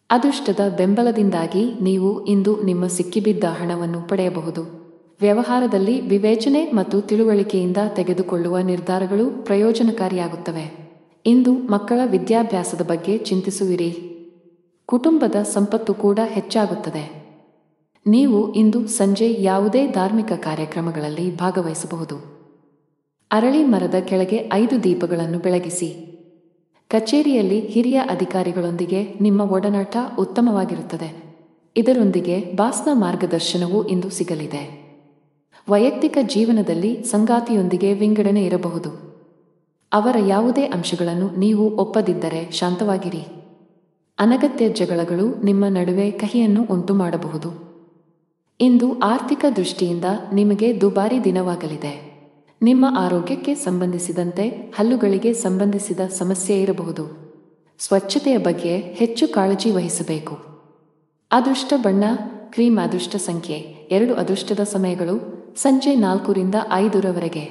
ಅದೃಷ್ಟದ ಬೆಂಬಲದಿಂದಾಗಿ ನೀವು ಇಂದು ನಿಮ್ಮ ಸಿಕ್ಕಿಬಿದ್ದ ಹಣವನ್ನು ಪಡೆಯಬಹುದು. ವ್ಯವಹಾರದಲ್ಲಿ ವಿವೇಚನೆ ಮತ್ತು ತಿಳುವಳಿಕೆಯಿಂದ ತೆಗೆದುಕೊಳ್ಳುವ ನಿರ್ಧಾರಗಳು ಪ್ರಯೋಜನಕಾರಿಯಾಗುತ್ತವೆ. ಇಂದು ಮಕ್ಕಳ ವಿದ್ಯಾಭ್ಯಾಸದ ಬಗ್ಗೆ ಚಿಂತಿಸುವಿರಿ. ಕುಟುಂಬದ ಸಂಪತ್ತು ಕೂಡ ಹೆಚ್ಚಾಗುತ್ತದೆ. ನೀವು ಇಂದು ಸಂಜೆ ಯಾವುದೇ ಧಾರ್ಮಿಕ ಕಾರ್ಯಕ್ರಮಗಳಲ್ಲಿ ಭಾಗವಹಿಸಬಹುದು. ಅರಳಿ ಮರದ ಕೆಳಗೆ 5 ದೀಪಗಳನ್ನು ಬೆಳಗಿಸಿ. ಕಚೇರಿಯಲ್ಲಿ ಹಿರಿಯ ಅಧಿಕಾರಿಗಳೊಂದಿಗೆ ನಿಮ್ಮ ಒಡನಾಟ ಉತ್ತಮವಾಗಿರುತ್ತದೆ. ಇದರೊಂದಿಗೆ ಬಾಸ್ನ ಮಾರ್ಗದರ್ಶನವೂ ಇಂದು ಸಿಗಲಿದೆ. ವೈಯಕ್ತಿಕ ಜೀವನದಲ್ಲಿ ಸಂಗಾತಿಯೊಂದಿಗೆ ವಿಂಗಡಣೆ ಇರಬಹುದು. ಅವರ ಯಾವುದೇ ಅಂಶಗಳನ್ನು ನೀವು ಒಪ್ಪದಿದ್ದರೆ ಶಾಂತವಾಗಿರಿ. ಅನಗತ್ಯ ಜಗಳಗಳು ನಿಮ್ಮ ನಡುವೆ ಕಹಿಯನ್ನು ಉಂಟುಮಾಡಬಹುದು. ಇಂದು ಆರ್ಥಿಕ ದೃಷ್ಟಿಯಿಂದ ನಿಮಗೆ ದುಬಾರಿ ದಿನವಾಗಲಿದೆ. ನಿಮ್ಮ ಆರೋಗ್ಯಕ್ಕೆ ಸಂಬಂಧಿಸಿದಂತೆ ಹಲ್ಲುಗಳಿಗೆ ಸಂಬಂಧಿಸಿದ ಸಮಸ್ಯೆ ಇರಬಹುದು. ಸ್ವಚ್ಛತೆಯ ಬಗ್ಗೆ ಹೆಚ್ಚು ಕಾಳಜಿ ವಹಿಸಬೇಕು. ಅದೃಷ್ಟ ಬಣ್ಣ ಕ್ರೀಮ್. ಅದೃಷ್ಟ ಸಂಖ್ಯೆ 2. ಅದೃಷ್ಟದ ಸಮಯಗಳು ಸಂಜೆ 4 ರಿಂದ 5 ರವರೆಗೆ.